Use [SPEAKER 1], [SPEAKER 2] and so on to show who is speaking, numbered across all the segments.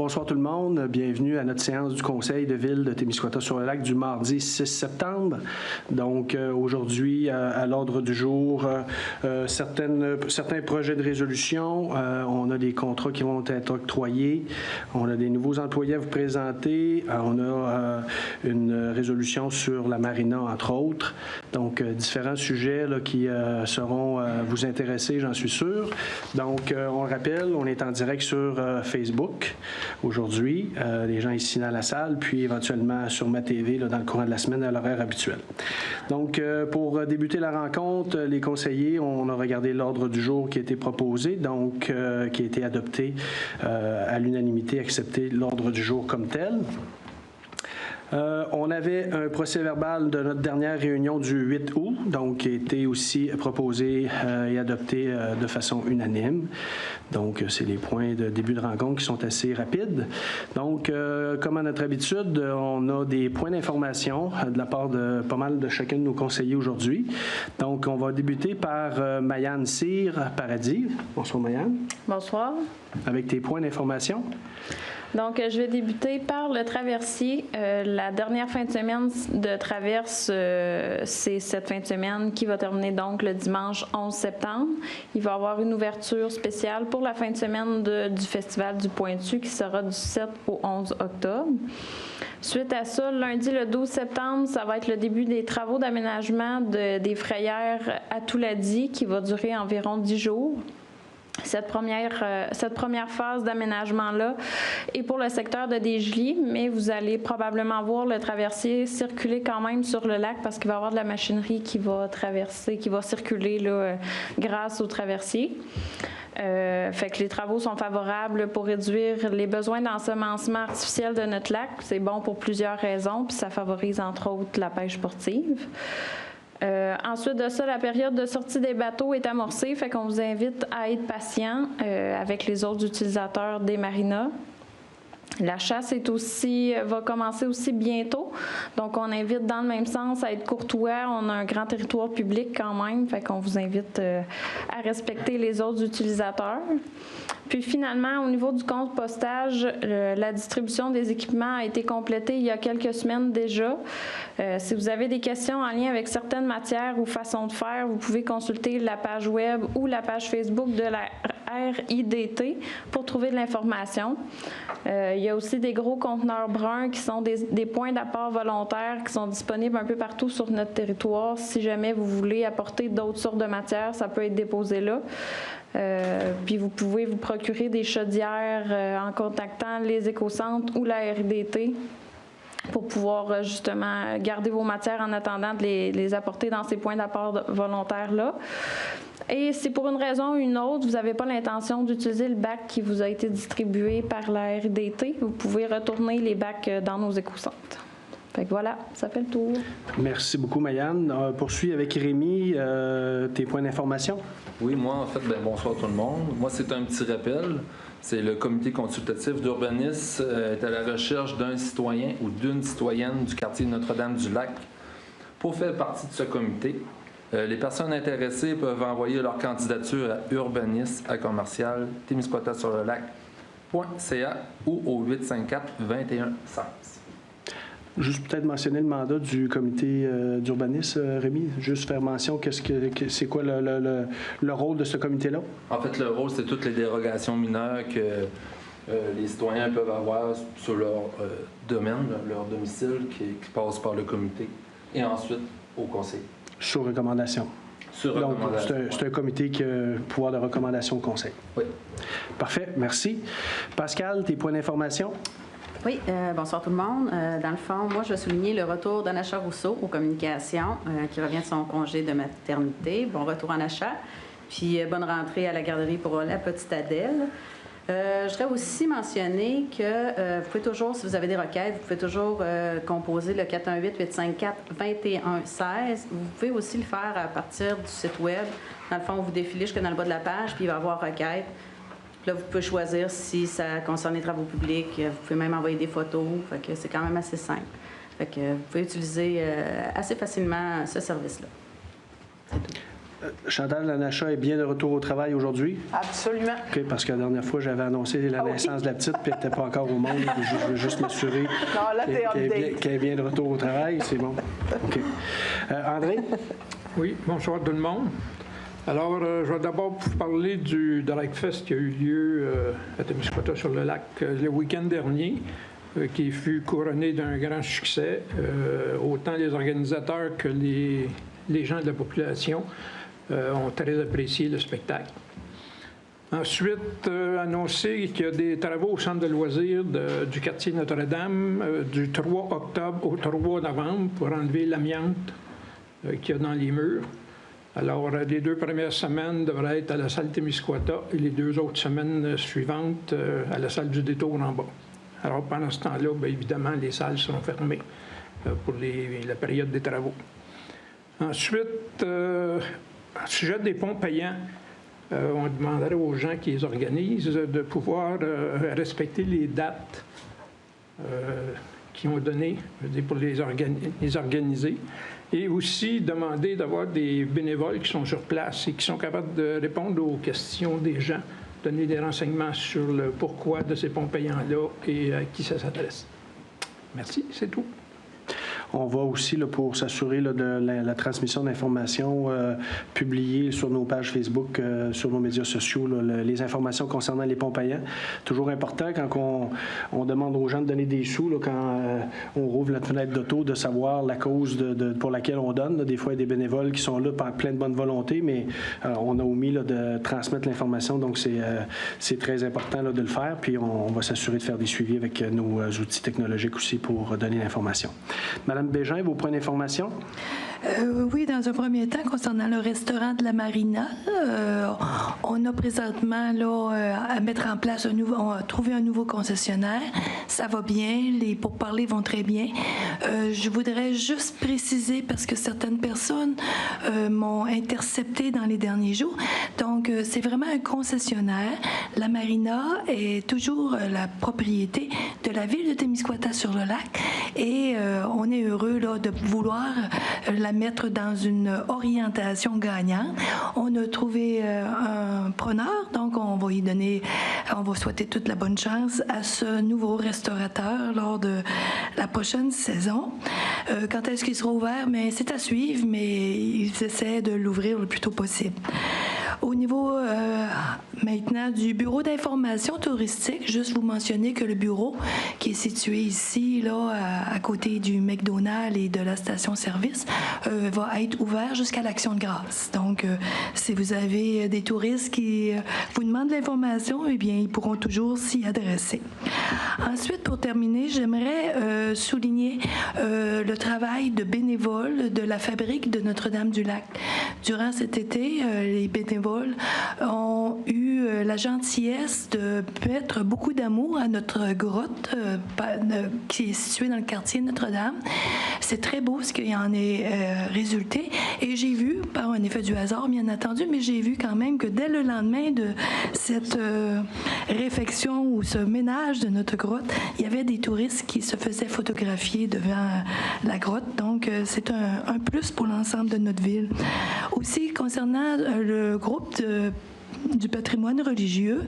[SPEAKER 1] Bonsoir tout le monde. Bienvenue à notre séance du Conseil de ville de Témiscouata-sur-le-Lac du mardi 6 septembre. Donc aujourd'hui, à l'ordre du jour, certains projets de résolution. On a des contrats qui vont être octroyés. On a des nouveaux employés à vous présenter. On a une résolution sur la marina, entre autres. Donc différents sujets là, qui seront vous intéresser, j'en suis sûr. Donc on rappelle, on est en direct sur Facebook aujourd'hui, les gens ici dans la salle, puis éventuellement sur ma TV là, dans le courant de la semaine à l'horaire habituel. Donc, pour débuter la rencontre, les conseillers, on a regardé l'ordre du jour qui a été proposé, donc qui a été adopté à l'unanimité, accepté l'ordre du jour comme tel. On avait un procès-verbal de notre dernière réunion du 8 août, donc qui a été aussi proposé et adopté de façon unanime. Donc, c'est les points de début de rencontre qui sont assez rapides. Donc, comme à notre habitude, on a des points d'information de la part de pas mal de chacun de nos conseillers aujourd'hui. Donc, on va débuter par Mayanne Cyr-Paradis. Bonsoir, Mayanne.
[SPEAKER 2] Bonsoir.
[SPEAKER 1] Avec tes points d'information.
[SPEAKER 2] Donc, je vais débuter par le traversier. La dernière fin de semaine de traverse, c'est cette fin de semaine qui va terminer donc le dimanche 11 septembre. Il va y avoir une ouverture spéciale pour la fin de semaine du Festival du Pointu qui sera du 7 au 11 octobre. Suite à ça, lundi le 12 septembre, ça va être le début des travaux d'aménagement des frayères à Touladi qui va durer environ 10 jours. Cette première phase d'aménagement-là est pour le secteur de Desjolies, mais vous allez probablement voir le traversier circuler quand même sur le lac parce qu'il va y avoir de la machinerie qui va traverser, qui va circuler là, grâce au traversier. Fait que les travaux sont favorables pour réduire les besoins d'ensemencement artificiel de notre lac. C'est bon pour plusieurs raisons, puis ça favorise entre autres la pêche sportive. Ensuite de ça, la période de sortie des bateaux est amorcée, fait qu'on vous invite à être patient avec les autres utilisateurs des marinas. La chasse va commencer aussi bientôt, donc on invite dans le même sens à être courtois. On a un grand territoire public quand même, fait qu'on vous invite à respecter les autres utilisateurs. Puis finalement, au niveau du compostage, la distribution des équipements a été complétée il y a quelques semaines déjà. Si vous avez des questions en lien avec certaines matières ou façons de faire, vous pouvez consulter la page web ou la page Facebook de la RIDT pour trouver de l'information. Il y a aussi des gros conteneurs bruns qui sont des points d'apport volontaires qui sont disponibles un peu partout sur notre territoire. Si jamais vous voulez apporter d'autres sortes de matières, ça peut être déposé là. Puis vous pouvez vous procurer des chaudières en contactant les écocentres ou la RIDT pour pouvoir justement garder vos matières en attendant de les apporter dans ces points d'apport volontaires-là. Et si pour une raison ou une autre, vous n'avez pas l'intention d'utiliser le bac qui vous a été distribué par la RIDT, vous pouvez retourner les bacs dans nos écocentres. Fait que voilà, ça fait le tour. Merci beaucoup, Mayanne. On poursuit avec Rémi, tes points d'information.
[SPEAKER 3] Oui, moi, en fait, bonsoir tout le monde. Moi, c'est un petit rappel. C'est le comité consultatif d'urbanisme est à la recherche d'un citoyen ou d'une citoyenne du quartier Notre-Dame-du-Lac pour faire partie de ce comité. Les personnes intéressées peuvent envoyer leur candidature à urbanisme@témiscouata-sur-le-lac.ca ou au 854-2116.
[SPEAKER 1] Juste peut-être mentionner le mandat du comité d'urbanisme, Rémi. Juste faire mention, c'est quoi le rôle de ce comité-là?
[SPEAKER 3] En fait, le rôle, c'est toutes les dérogations mineures que les citoyens peuvent avoir sur leur domaine, leur domicile, qui passent par le comité et ensuite au conseil.
[SPEAKER 1] Sur recommandation.
[SPEAKER 3] Sur
[SPEAKER 1] donc,
[SPEAKER 3] recommandation.
[SPEAKER 1] c'est un comité qui a pouvoir de recommandation au conseil.
[SPEAKER 3] Oui.
[SPEAKER 1] Parfait, merci. Pascal, tes points d'information?
[SPEAKER 4] Oui, bonsoir tout le monde. Dans le fond, moi, je vais souligner le retour d'Anacha Rousseau aux communications, qui revient de son congé de maternité. Bon retour Anacha. Puis bonne rentrée à la garderie pour la petite Adèle. Je voudrais aussi mentionner que vous pouvez toujours, si vous avez des requêtes, vous pouvez toujours composer le 418-854-2116. Vous pouvez aussi le faire à partir du site web. Dans le fond, vous défilez jusque dans le bas de la page, puis il va y avoir requête. Là, vous pouvez choisir si ça concerne les travaux publics. Vous pouvez même envoyer des photos. Fait que c'est quand même assez simple. Fait que vous pouvez utiliser assez facilement ce service-là. C'est tout.
[SPEAKER 1] Chantal Lanacha est bien de retour au travail aujourd'hui?
[SPEAKER 5] Absolument.
[SPEAKER 1] OK, parce que la dernière fois, j'avais annoncé la naissance de la petite, puis elle n'était pas encore au monde. Je veux juste m'assurer qu'elle est bien de retour au travail. C'est bon. OK. André?
[SPEAKER 6] Oui, bonsoir tout le monde. Alors, je vais d'abord vous parler du Dragfest qui a eu lieu à Témiscouata-sur-le-Lac le week-end dernier, qui fut couronné d'un grand succès. Autant les organisateurs que les gens de la population ont très apprécié le spectacle. Ensuite, annoncé qu'il y a des travaux au centre de loisirs du quartier Notre-Dame du 3 octobre au 3 novembre pour enlever l'amiante qu'il y a dans les murs. Alors, les 2 premières semaines devraient être à la salle Témiscouata et les 2 autres semaines suivantes à la salle du détour en bas. Alors, pendant ce temps-là, bien évidemment, les salles seront fermées pour la période des travaux. Ensuite, au sujet des ponts payants, on demanderait aux gens qui les organisent de pouvoir respecter les dates qu'ils ont données pour les organiser. Et aussi demander d'avoir des bénévoles qui sont sur place et qui sont capables de répondre aux questions des gens, donner des renseignements sur le pourquoi de ces ponts payants-là et à qui ça s'adresse. Merci, c'est tout.
[SPEAKER 1] On va aussi, là, pour s'assurer de la transmission d'informations publiées sur nos pages Facebook, sur nos médias sociaux, là, les informations concernant les ponts payants. Toujours important quand on demande aux gens de donner des sous, là, quand on rouvre la fenêtre d'auto, de savoir la cause pour laquelle on donne. Là. Des fois, il y a des bénévoles qui sont là par plein de bonne volonté, mais on a omis là, de transmettre l'information, donc c'est très important là, de le faire. Puis on va s'assurer de faire des suivis avec nos outils technologiques aussi pour donner l'information. Madame Bégin, vos points d'information?
[SPEAKER 7] Oui, dans un premier temps, concernant le restaurant de la Marina, on a présentement là, à mettre en place on a trouvé un nouveau concessionnaire. Ça va bien, les pourparlers vont très bien. Je voudrais juste préciser, parce que certaines personnes m'ont intercepté dans les derniers jours. Donc, c'est vraiment un concessionnaire. La Marina est toujours la propriété de la ville de Témiscouata-sur-le-Lac et on est heureux là, de vouloir la mettre dans une orientation gagnante. On a trouvé un preneur, donc on va souhaiter toute la bonne chance à ce nouveau restaurateur lors de la prochaine saison. Quand est-ce qu'il sera ouvert? Mais c'est à suivre, mais ils essaient de l'ouvrir le plus tôt possible. Au niveau maintenant du bureau d'information touristique, juste vous mentionner que le bureau qui est situé ici, là, à côté du McDonald's et de la station-service, va être ouvert jusqu'à l'Action de grâce. Donc, si vous avez des touristes qui vous demandent de l'information, eh bien, ils pourront toujours s'y adresser. Ensuite, pour terminer, j'aimerais souligner le travail de bénévoles de la fabrique de Notre-Dame-du-Lac. Durant cet été, les bénévoles ont eu la gentillesse de mettre beaucoup d'amour à notre grotte qui est située dans le quartier Notre-Dame. C'est très beau ce qui en est résulté. Et j'ai vu, par un effet du hasard bien entendu, mais j'ai vu quand même que dès le lendemain de cette réfection ou ce ménage de notre grotte, il y avait des touristes qui se faisaient photographier devant la grotte. Donc, c'est un plus pour l'ensemble de notre ville. Aussi, concernant le groupe du patrimoine religieux,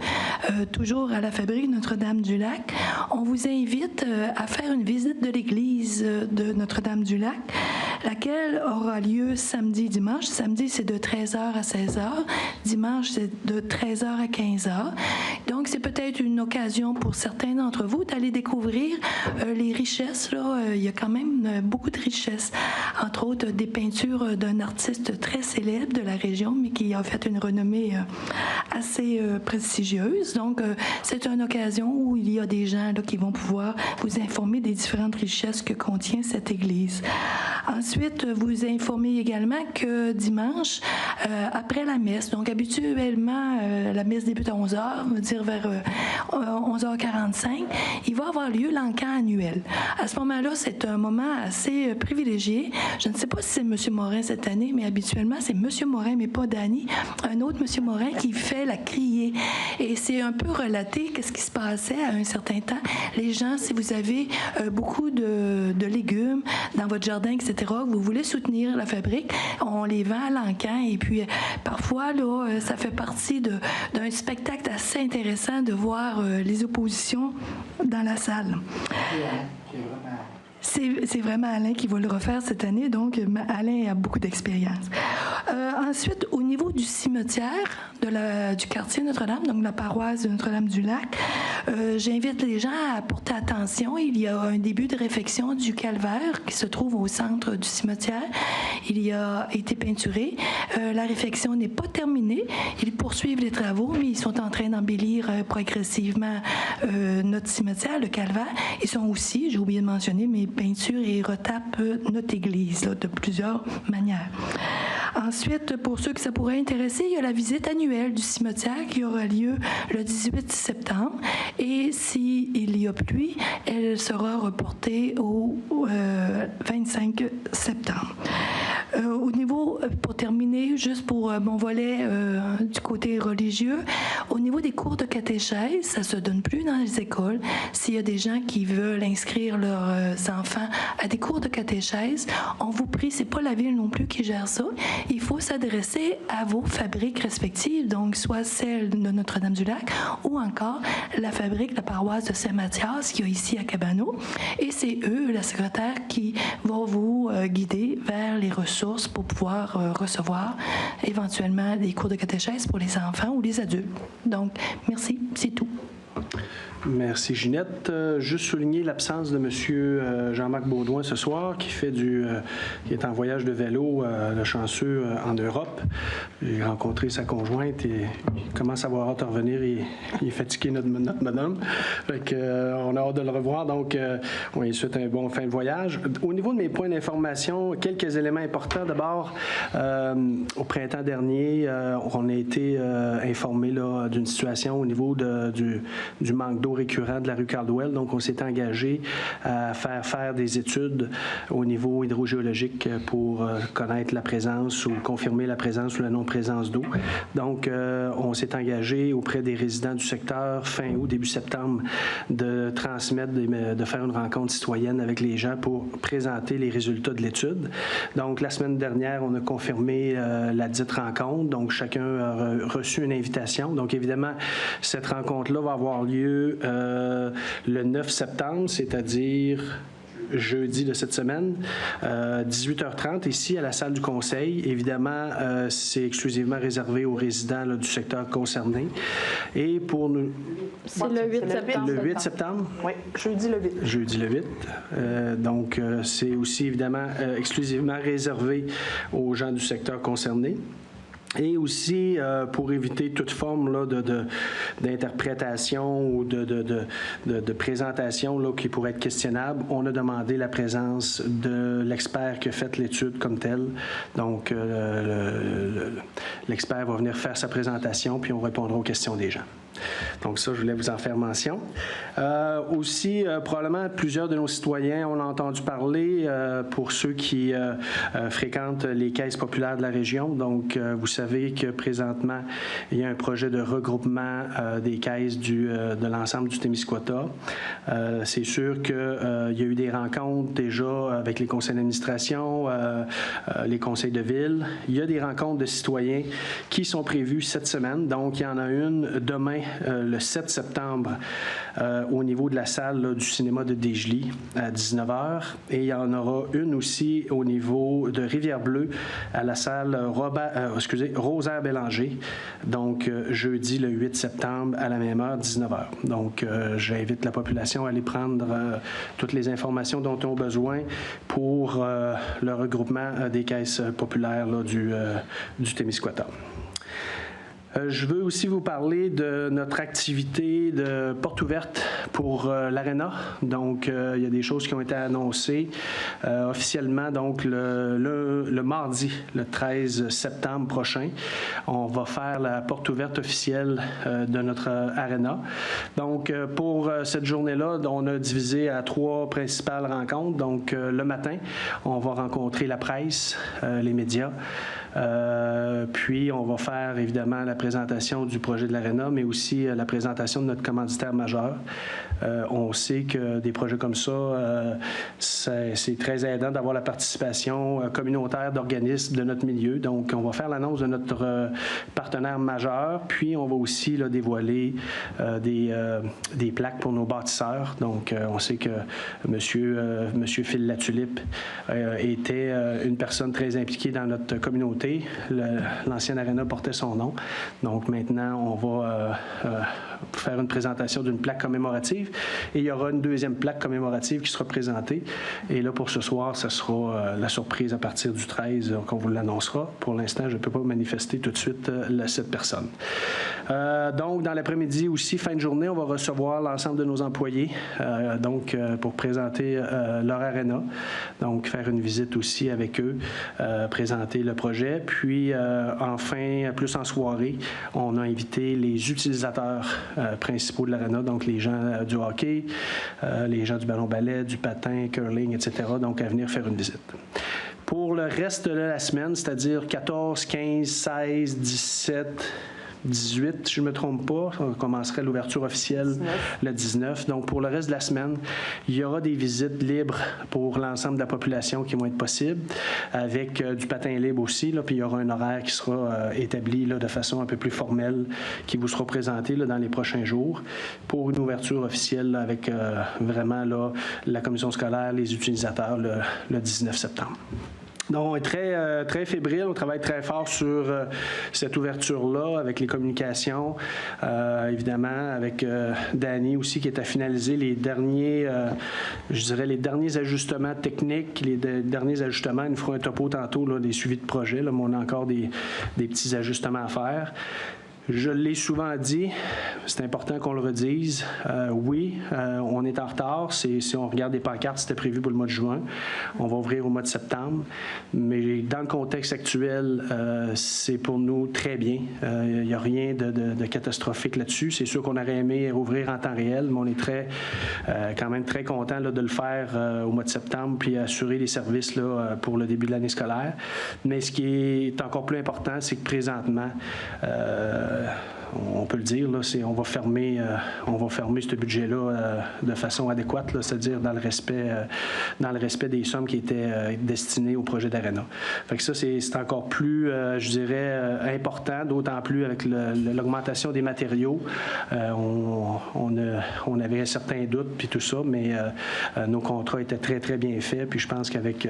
[SPEAKER 7] toujours à la fabrique Notre-Dame-du-Lac, on vous invite à faire une visite de l'église de Notre-Dame-du-Lac, laquelle aura lieu samedi, dimanche. Samedi, c'est de 13h à 16h. Dimanche, c'est de 13h à 15h. Donc, c'est peut-être une occasion pour certains d'entre vous d'aller découvrir les richesses. Là, il y a quand même beaucoup de richesses. Entre autres, des peintures d'un artiste très célèbre de la région, mais qui a fait une renommée assez prestigieuse. Donc, c'est une occasion où il y a des gens là, qui vont pouvoir vous informer des différentes richesses que contient cette église. Ensuite, vous informez également que dimanche, après la messe, donc habituellement, la messe débute à 11h, on va dire vers 11h45, il va avoir lieu l'encan annuel. À ce moment-là, c'est un moment assez privilégié. Je ne sais pas si c'est M. Morin cette année, mais habituellement, c'est M. Morin, mais pas Danny, un autre M. Morin qui fait la criée. Et c'est un peu relaté qu'est-ce qui se passait à un certain temps. Les gens, si vous avez beaucoup de légumes dans votre jardin, etc., etc., que vous voulez soutenir la fabrique, on les vend à l'encan. Et puis, parfois, là, ça fait partie d'un spectacle assez intéressant de voir les oppositions dans la salle. C'est vraiment Alain qui va le refaire cette année, donc Alain a beaucoup d'expérience. Ensuite, au niveau du cimetière du quartier Notre-Dame, donc la paroisse de Notre-Dame-du-Lac, j'invite les gens à porter attention. Il y a un début de réfection du calvaire qui se trouve au centre du cimetière. Il y a été peinturé. La réfection n'est pas terminée. Ils poursuivent les travaux, mais ils sont en train d'embellir progressivement notre cimetière, le calvaire. Ils sont aussi, j'ai oublié de mentionner, mais peinture et retape notre église là, de plusieurs manières. Ensuite, pour ceux que ça pourrait intéresser, il y a la visite annuelle du cimetière qui aura lieu le 18 septembre. Et s'il y a pluie, elle sera reportée au 25 septembre. Au niveau, pour terminer, juste pour mon volet du côté religieux, au niveau des cours de catéchèse, ça ne se donne plus dans les écoles. S'il y a des gens qui veulent inscrire leurs enfants à des cours de catéchèse, on vous prie, c'est pas la ville non plus qui gère ça. Il faut s'adresser à vos fabriques respectives, donc soit celle de Notre-Dame-du-Lac ou encore la fabrique, la paroisse de Saint-Mathias qu'il y a ici à Cabano. Et c'est eux, la secrétaire, qui vont vous guider vers les ressources pour pouvoir recevoir éventuellement des cours de catéchèse pour les enfants ou les adultes. Donc, merci, c'est tout.
[SPEAKER 1] Merci Ginette. Juste souligner l'absence de M. Jean-Marc Baudouin ce soir, qui est en voyage de vélo, le chanceux, en Europe. J'ai rencontré sa conjointe et il commence à avoir hâte de revenir. Il est fatigué, notre bonhomme. On a hâte de le revoir. Donc, on lui souhaite un bon fin de voyage. Au niveau de mes points d'information, quelques éléments importants. D'abord, au printemps dernier, on a été informé d'une situation au niveau du manque d'eau récurrent de la rue Caldwell. Donc, on s'est engagé à faire des études au niveau hydrogéologique pour connaître la présence ou confirmer la présence ou la non-présence d'eau. Donc, on s'est engagé auprès des résidents du secteur fin août, début septembre, de transmettre, de faire une rencontre citoyenne avec les gens pour présenter les résultats de l'étude. Donc, la semaine dernière, on a confirmé la dite rencontre. Donc, chacun a reçu une invitation. Donc, évidemment, cette rencontre-là va avoir lieu le 9 septembre, c'est-à-dire jeudi de cette semaine, 18h30, ici à la salle du Conseil. Évidemment, c'est exclusivement réservé aux résidents du secteur concerné. Et pour nous...
[SPEAKER 2] C'est le 8 septembre.
[SPEAKER 1] Le 8 septembre?
[SPEAKER 5] Oui, jeudi le 8.
[SPEAKER 1] Jeudi le 8. Donc, c'est aussi évidemment exclusivement réservé aux gens du secteur concerné. Et aussi, pour éviter toute forme là, d'interprétation ou de présentation là, qui pourrait être questionnable, on a demandé la présence de l'expert qui a fait l'étude comme telle. Donc, l'expert va venir faire sa présentation, puis on répondra aux questions des gens. Donc ça, je voulais vous en faire mention. Aussi, probablement, plusieurs de nos citoyens, on a entendu parler pour ceux qui fréquentent les caisses populaires de la région. Donc, vous savez que présentement, il y a un projet de regroupement des caisses de l'ensemble du Témiscouata. C'est sûr qu'il y a eu des rencontres déjà avec les conseils d'administration, les conseils de ville. Il y a des rencontres de citoyens qui sont prévues cette semaine. Donc, il y en a une demain, le 7 septembre, au niveau de la salle là, du cinéma de Desjely à 19h. Et il y en aura une aussi au niveau de Rivière-Bleue à la salle Rosaire Bélanger. Donc, jeudi le 8 septembre à la même heure, 19h. Donc, j'invite la population à aller prendre toutes les informations dont ils ont besoin pour le regroupement des caisses populaires là, du Témiscouata. Je veux aussi vous parler de notre activité de porte ouverte pour l'Arena. Donc, il y a des choses qui ont été annoncées officiellement. Donc, le mardi, le 13 septembre prochain, on va faire la porte ouverte officielle de notre Arena. Donc, pour cette journée-là, on a divisé à 3 principales rencontres. Donc, le matin, on va rencontrer la presse, les médias. Puis, on va faire évidemment la présentation du projet de l'Arena, mais aussi la présentation de notre commanditaire majeur. On sait que des projets comme ça, c'est très aidant d'avoir la participation communautaire d'organismes de notre milieu. Donc, on va faire l'annonce de notre partenaire majeur, puis on va aussi là, dévoiler des plaques pour nos bâtisseurs. Donc, on sait que Monsieur Phil Latulippe était une personne très impliquée dans notre communauté. L'ancienne Arena portait son nom. Donc, maintenant, on va faire une présentation d'une plaque commémorative et il y aura une deuxième plaque commémorative qui sera présentée. Et là, pour ce soir, ce sera la surprise à partir du 13 qu'on vous l'annoncera. Pour l'instant, je ne peux pas manifester tout de suite cette personne. Donc, dans l'après-midi aussi, fin de journée, on va recevoir l'ensemble de nos employés pour présenter leur Arena. Donc, faire une visite aussi avec eux, présenter le projet. Puis, enfin, plus en soirée, on a invité les utilisateurs principaux de l'Arena, donc les gens du hockey, les gens du ballon-ballet, du patin, curling, etc., donc à venir faire une visite. Pour le reste de la semaine, c'est-à-dire 14, 15, 16, 17... 18, si je ne me trompe pas, on commencerait l'ouverture officielle le 19. Donc, pour le reste de la semaine, il y aura des visites libres pour l'ensemble de la population qui vont être possibles, avec du patin libre aussi. Là, puis, il y aura un horaire qui sera établi là, de façon un peu plus formelle, qui vous sera présenté là, dans les prochains jours, pour une ouverture officielle là, avec vraiment là, la commission scolaire, les utilisateurs, le 19 septembre. Donc, on est très fébrile, on travaille très fort sur cette ouverture-là avec les communications, évidemment, avec Danny aussi qui est à finaliser les derniers, les derniers ajustements techniques, les derniers ajustements. Ils nous feront un topo tantôt, là, des suivis de projet, là, mais on a encore des petits ajustements à faire. Je l'ai souvent dit, c'est important qu'on le redise. Oui, on est en retard. Si on regarde les pancartes, c'était prévu pour le mois de juin. On va ouvrir au mois de septembre. Mais dans le contexte actuel, c'est pour nous très bien. Il n'y a rien de catastrophique là-dessus. C'est sûr qu'on aurait aimé rouvrir en temps réel, mais on est quand même très content là, de le faire au mois de septembre puis assurer les services là, pour le début de l'année scolaire. Mais ce qui est encore plus important, c'est que présentement, on peut le dire, là, on va fermer ce budget-là de façon adéquate, là, c'est-à-dire dans le respect des sommes qui étaient destinées au projet d'Arena. Fait que ça, c'est encore plus, je dirais, important, d'autant plus avec l'augmentation des matériaux. On avait certains doutes puis tout ça, mais nos contrats étaient très, très bien faits. Puis je pense qu'avec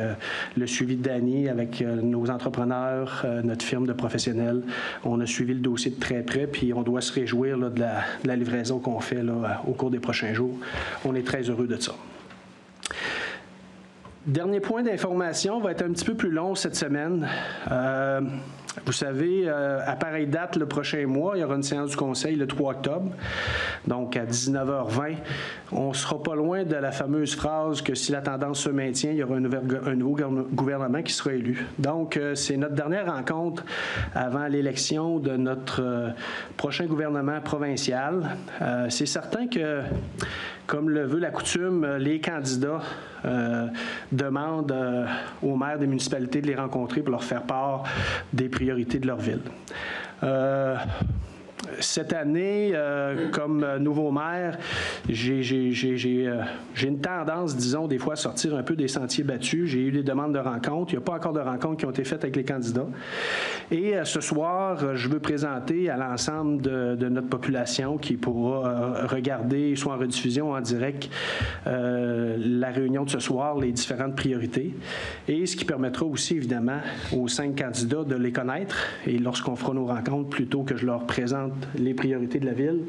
[SPEAKER 1] le suivi de Danny, avec nos entrepreneurs, notre firme de professionnels, on a suivi le dossier de très près, puis on doit se réjouir là, de la livraison qu'on fait là, au cours des prochains jours. On est très heureux de ça. Dernier point d'information va être un petit peu plus long cette semaine. Vous savez, à pareille date, le prochain mois, il y aura une séance du Conseil le 3 octobre, donc à 19h20. On ne sera pas loin de la fameuse phrase que si la tendance se maintient, il y aura un nouveau gouvernement qui sera élu. Donc, c'est notre dernière rencontre avant l'élection de notre prochain gouvernement provincial. C'est certain que, comme le veut la coutume, les candidats demandent aux maires des municipalités de les rencontrer pour leur faire part des priorités de leur ville. Cette année, comme nouveau maire, j'ai une tendance, disons, des fois à sortir un peu des sentiers battus. J'ai eu des demandes de rencontres. Il n'y a pas encore de rencontres qui ont été faites avec les candidats. Et ce soir, je veux présenter à l'ensemble de notre population qui pourra regarder, soit en rediffusion ou en direct, la réunion de ce soir, les différentes priorités. Et ce qui permettra aussi, évidemment, aux 5 candidats de les connaître. Et lorsqu'on fera nos rencontres, plutôt que je leur présente les priorités de la Ville,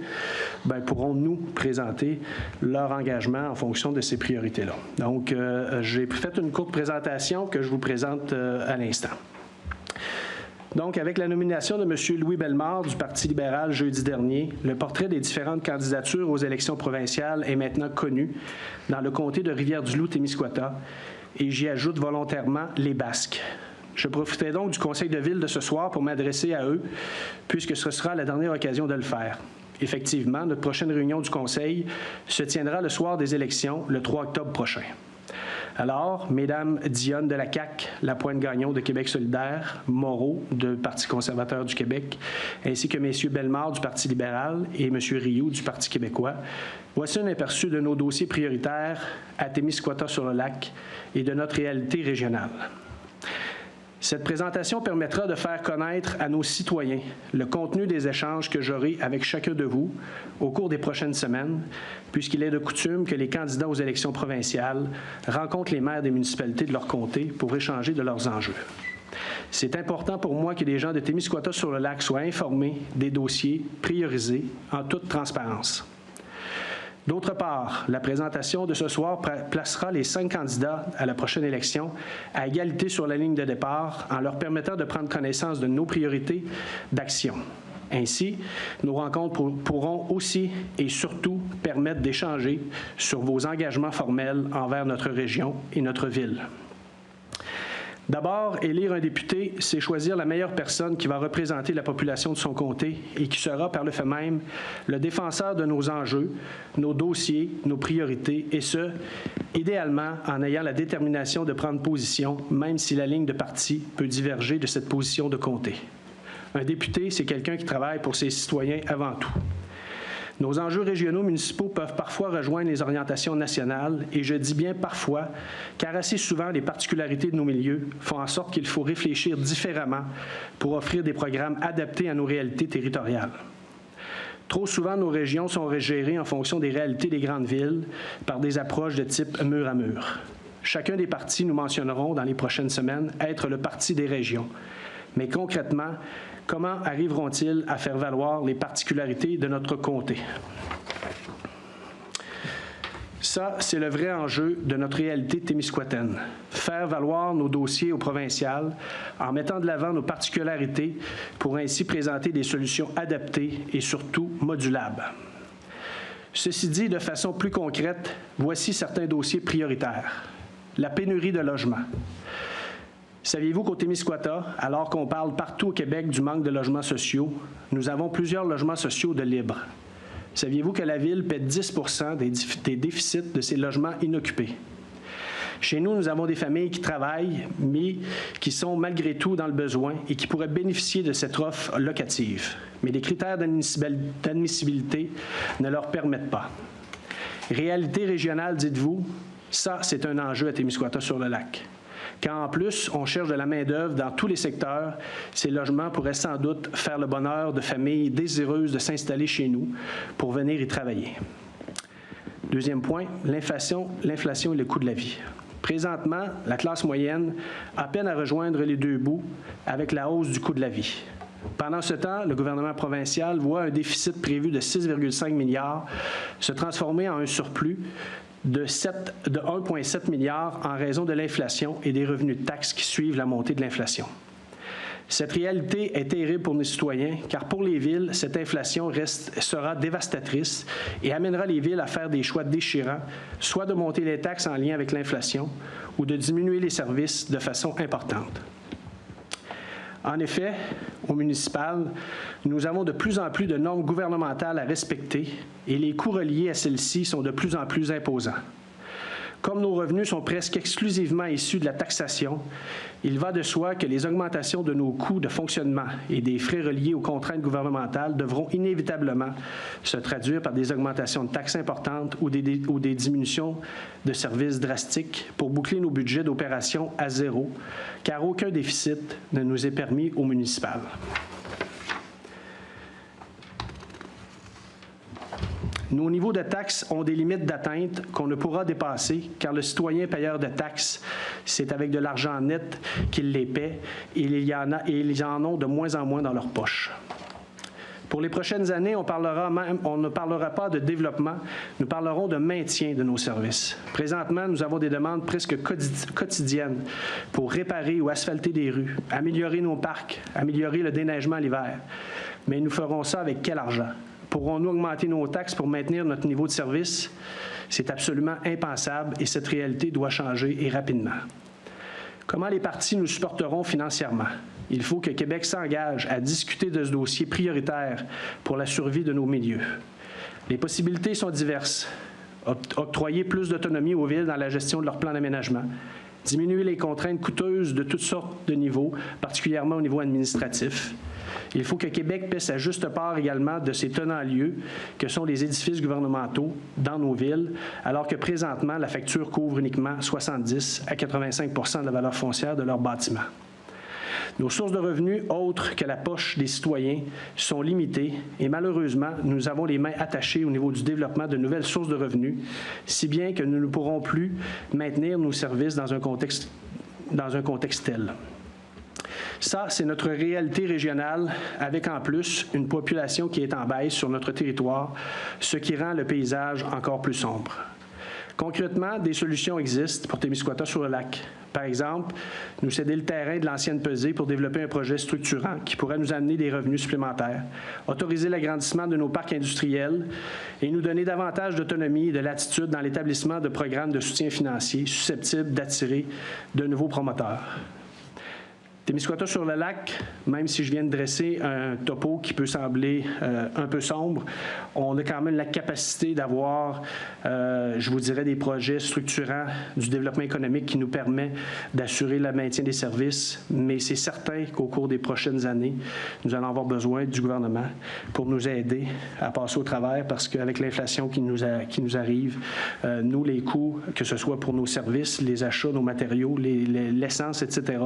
[SPEAKER 1] pourront nous présenter leur engagement en fonction de ces priorités-là. Donc, j'ai fait une courte présentation que je vous présente à l'instant. Donc, avec la nomination de M. Louis Bellemare du Parti libéral jeudi dernier, le portrait des différentes candidatures aux élections provinciales est maintenant connu dans le comté de Rivière-du-Loup-Témiscouata, et j'y ajoute volontairement les Basques. Je profiterai donc du conseil de ville de ce soir pour m'adresser à eux, puisque ce sera la dernière occasion de le faire. Effectivement, notre prochaine réunion du conseil se tiendra le soir des élections, le 3 octobre prochain. Alors, Mesdames Dionne de la CAQ, Lapointe-Gagnon de Québec solidaire, Moreau du Parti conservateur du Québec, ainsi que Messieurs Bellemare du Parti libéral et M. Rioux du Parti québécois, voici un aperçu de nos dossiers prioritaires à Témiscouata-sur-le-Lac et de notre réalité régionale. Cette présentation permettra de faire connaître à nos citoyens le contenu des échanges que j'aurai avec chacun de vous au cours des prochaines semaines, puisqu'il est de coutume que les candidats aux élections provinciales rencontrent les maires des municipalités de leur comté pour échanger de leurs enjeux. C'est important pour moi que les gens de Témiscouata-sur-le-Lac soient informés des dossiers priorisés en toute transparence. D'autre part, la présentation de ce soir placera les 5 candidats à la prochaine élection à égalité sur la ligne de départ en leur permettant de prendre connaissance de nos priorités d'action. Ainsi, nos rencontres pourront aussi et surtout permettre d'échanger sur vos engagements formels envers notre région et notre ville. D'abord, élire un député, c'est choisir la meilleure personne qui va représenter la population de son comté et qui sera, par le fait même, le défenseur de nos enjeux, nos dossiers, nos priorités, et ce, idéalement, en ayant la détermination de prendre position, même si la ligne de parti peut diverger de cette position de comté. Un député, c'est quelqu'un qui travaille pour ses citoyens avant tout. Nos enjeux régionaux municipaux peuvent parfois rejoindre les orientations nationales, et je dis bien parfois, car assez souvent les particularités de nos milieux font en sorte qu'il faut réfléchir différemment pour offrir des programmes adaptés à nos réalités territoriales. Trop souvent, nos régions sont gérées en fonction des réalités des grandes villes par des approches de type mur à mur. Chacun des partis nous mentionneront dans les prochaines semaines être le parti des régions. Mais concrètement, comment arriveront-ils à faire valoir les particularités de notre comté? Ça, c'est le vrai enjeu de notre réalité témiscouataine. Faire valoir nos dossiers au provincial en mettant de l'avant nos particularités pour ainsi présenter des solutions adaptées et surtout modulables. Ceci dit, de façon plus concrète, voici certains dossiers prioritaires. La pénurie de logements. Saviez-vous qu'au Témiscouata, alors qu'on parle partout au Québec du manque de logements sociaux, nous avons plusieurs logements sociaux de libre? Saviez-vous que la Ville paie 10 % des déficits de ces logements inoccupés? Chez nous, nous avons des familles qui travaillent, mais qui sont malgré tout dans le besoin et qui pourraient bénéficier de cette offre locative. Mais les critères d'admissibilité ne leur permettent pas. Réalité régionale, dites-vous, ça, c'est un enjeu à Témiscouata-sur-le-Lac. Quand en plus, on cherche de la main-d'œuvre dans tous les secteurs, ces logements pourraient sans doute faire le bonheur de familles désireuses de s'installer chez nous pour venir y travailler. Deuxième point, l'inflation et le coût de la vie. Présentement, la classe moyenne a peine à rejoindre les deux bouts avec la hausse du coût de la vie. Pendant ce temps, le gouvernement provincial voit un déficit prévu de 6,5 milliards se transformer en un surplus de 1,7 milliard en raison de l'inflation et des revenus de taxes qui suivent la montée de l'inflation. Cette réalité est terrible pour nos citoyens, car pour les villes, cette inflation sera dévastatrice et amènera les villes à faire des choix déchirants, soit de monter les taxes en lien avec l'inflation ou de diminuer les services de façon importante. En effet, au municipal, nous avons de plus en plus de normes gouvernementales à respecter et les coûts reliés à celles-ci sont de plus en plus imposants. Comme nos revenus sont presque exclusivement issus de la taxation, il va de soi que les augmentations de nos coûts de fonctionnement et des frais reliés aux contraintes gouvernementales devront inévitablement se traduire par des augmentations de taxes importantes ou des diminutions de services drastiques pour boucler nos budgets d'opération à zéro, car aucun déficit ne nous est permis au municipal. Nos niveaux de taxes ont des limites d'atteinte qu'on ne pourra dépasser, car le citoyen payeur de taxes, c'est avec de l'argent net qu'il les paie et ils en ont de moins en moins dans leur poche. Pour les prochaines années, on ne parlera pas de développement, nous parlerons de maintien de nos services. Présentement, nous avons des demandes presque quotidiennes pour réparer ou asphalter des rues, améliorer nos parcs, améliorer le déneigement l'hiver. Mais nous ferons ça avec quel argent? Pourrons-nous augmenter nos taxes pour maintenir notre niveau de service? C'est absolument impensable et cette réalité doit changer et rapidement. Comment les partis nous supporteront financièrement? Il faut que Québec s'engage à discuter de ce dossier prioritaire pour la survie de nos milieux. Les possibilités sont diverses. octroyer plus d'autonomie aux villes dans la gestion de leur plan d'aménagement, diminuer les contraintes coûteuses de toutes sortes de niveaux, particulièrement au niveau administratif. Il faut que Québec paie sa juste part également de ces tenants-lieux que sont les édifices gouvernementaux dans nos villes, alors que présentement, la facture couvre uniquement 70 à 85 % de la valeur foncière de leurs bâtiments. Nos sources de revenus autres que la poche des citoyens sont limitées et malheureusement, nous avons les mains attachées au niveau du développement de nouvelles sources de revenus, si bien que nous ne pourrons plus maintenir nos services dans un contexte tel. Ça, c'est notre réalité régionale, avec en plus une population qui est en baisse sur notre territoire, ce qui rend le paysage encore plus sombre. Concrètement, des solutions existent pour Témiscouata-sur-le-Lac. Par exemple, nous céder le terrain de l'ancienne pesée pour développer un projet structurant qui pourrait nous amener des revenus supplémentaires, autoriser l'agrandissement de nos parcs industriels et nous donner davantage d'autonomie et de latitude dans l'établissement de programmes de soutien financier susceptibles d'attirer de nouveaux promoteurs. Témiscouata-sur-le-Lac, même si je viens de dresser un topo qui peut sembler un peu sombre, on a quand même la capacité d'avoir, je vous dirais, des projets structurants du développement économique qui nous permet d'assurer le maintien des services, mais c'est certain qu'au cours des prochaines années, nous allons avoir besoin du gouvernement pour nous aider à passer au travers parce qu'avec l'inflation qui nous arrive, nous, les coûts, que ce soit pour nos services, les achats, nos matériaux, l'essence, etc.,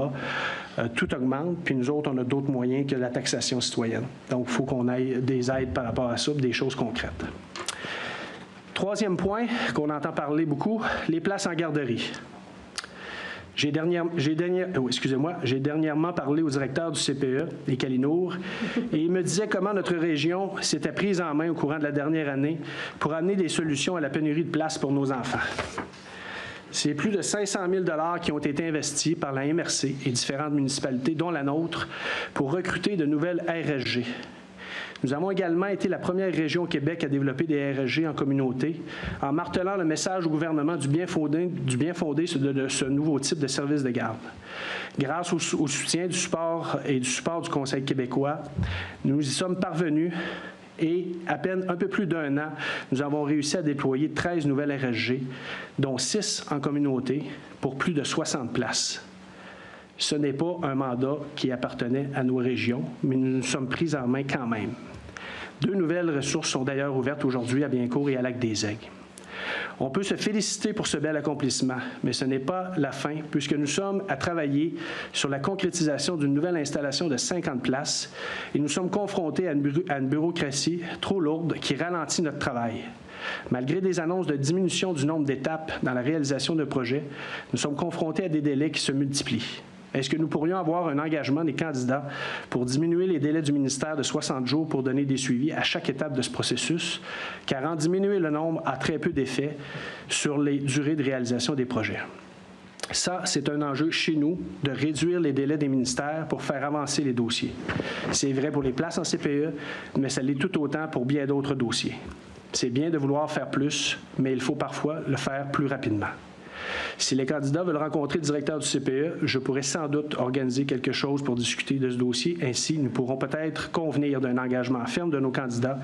[SPEAKER 1] tout augmente, puis nous autres, on a d'autres moyens que la taxation citoyenne. Donc, il faut qu'on ait des aides par rapport à ça, des choses concrètes. Troisième point qu'on entend parler beaucoup, les places en garderie. J'ai dernièrement parlé au directeur du CPE, les Calinours, et il me disait comment notre région s'était prise en main au courant de la dernière année pour amener des solutions à la pénurie de places pour nos enfants. C'est plus de 500 000 $ qui ont été investis par la MRC et différentes municipalités, dont la nôtre, pour recruter de nouvelles RSG. Nous avons également été la première région au Québec à développer des RSG en communauté, en martelant le message au gouvernement du bien fondé de ce nouveau type de service de garde. Grâce au soutien du support du Conseil québécois, nous y sommes parvenus. Et à peine un peu plus d'un an, nous avons réussi à déployer 13 nouvelles RSG, dont 6 en communauté, pour plus de 60 places. Ce n'est pas un mandat qui appartenait à nos régions, mais nous nous sommes pris en main quand même. 2 nouvelles ressources sont d'ailleurs ouvertes aujourd'hui à Biencourt et à Lac-des-Aigles. On peut se féliciter pour ce bel accomplissement, mais ce n'est pas la fin, puisque nous sommes à travailler sur la concrétisation d'une nouvelle installation de 50 places et nous sommes confrontés à une bureaucratie trop lourde qui ralentit notre travail. Malgré des annonces de diminution du nombre d'étapes dans la réalisation de projets, nous sommes confrontés à des délais qui se multiplient. Est-ce que nous pourrions avoir un engagement des candidats pour diminuer les délais du ministère de 60 jours pour donner des suivis à chaque étape de ce processus, car en diminuer le nombre a très peu d'effet sur les durées de réalisation des projets. Ça, c'est un enjeu chez nous de réduire les délais des ministères pour faire avancer les dossiers. C'est vrai pour les places en CPE, mais ça l'est tout autant pour bien d'autres dossiers. C'est bien de vouloir faire plus, mais il faut parfois le faire plus rapidement. Si les candidats veulent rencontrer le directeur du CPE, je pourrais sans doute organiser quelque chose pour discuter de ce dossier. Ainsi, nous pourrons peut-être convenir d'un engagement ferme de nos candidats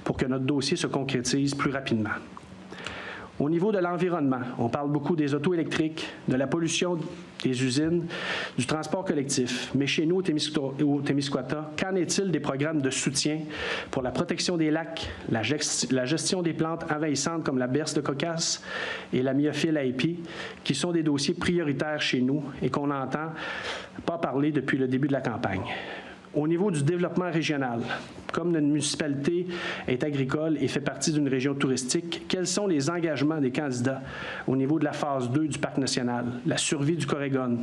[SPEAKER 1] pour que notre dossier se concrétise plus rapidement. Au niveau de l'environnement, on parle beaucoup des autos électriques, de la pollution des usines, du transport collectif. Mais chez nous, au Témiscouata, qu'en est-il des programmes de soutien pour la protection des lacs, la gestion des plantes envahissantes comme la berce de cocasse et la myophile à épis, qui sont des dossiers prioritaires chez nous et qu'on n'entend pas parler depuis le début de la campagne? Au niveau du développement régional, comme notre municipalité est agricole et fait partie d'une région touristique, quels sont les engagements des candidats au niveau de la phase 2 du Parc national, la survie du Corégon?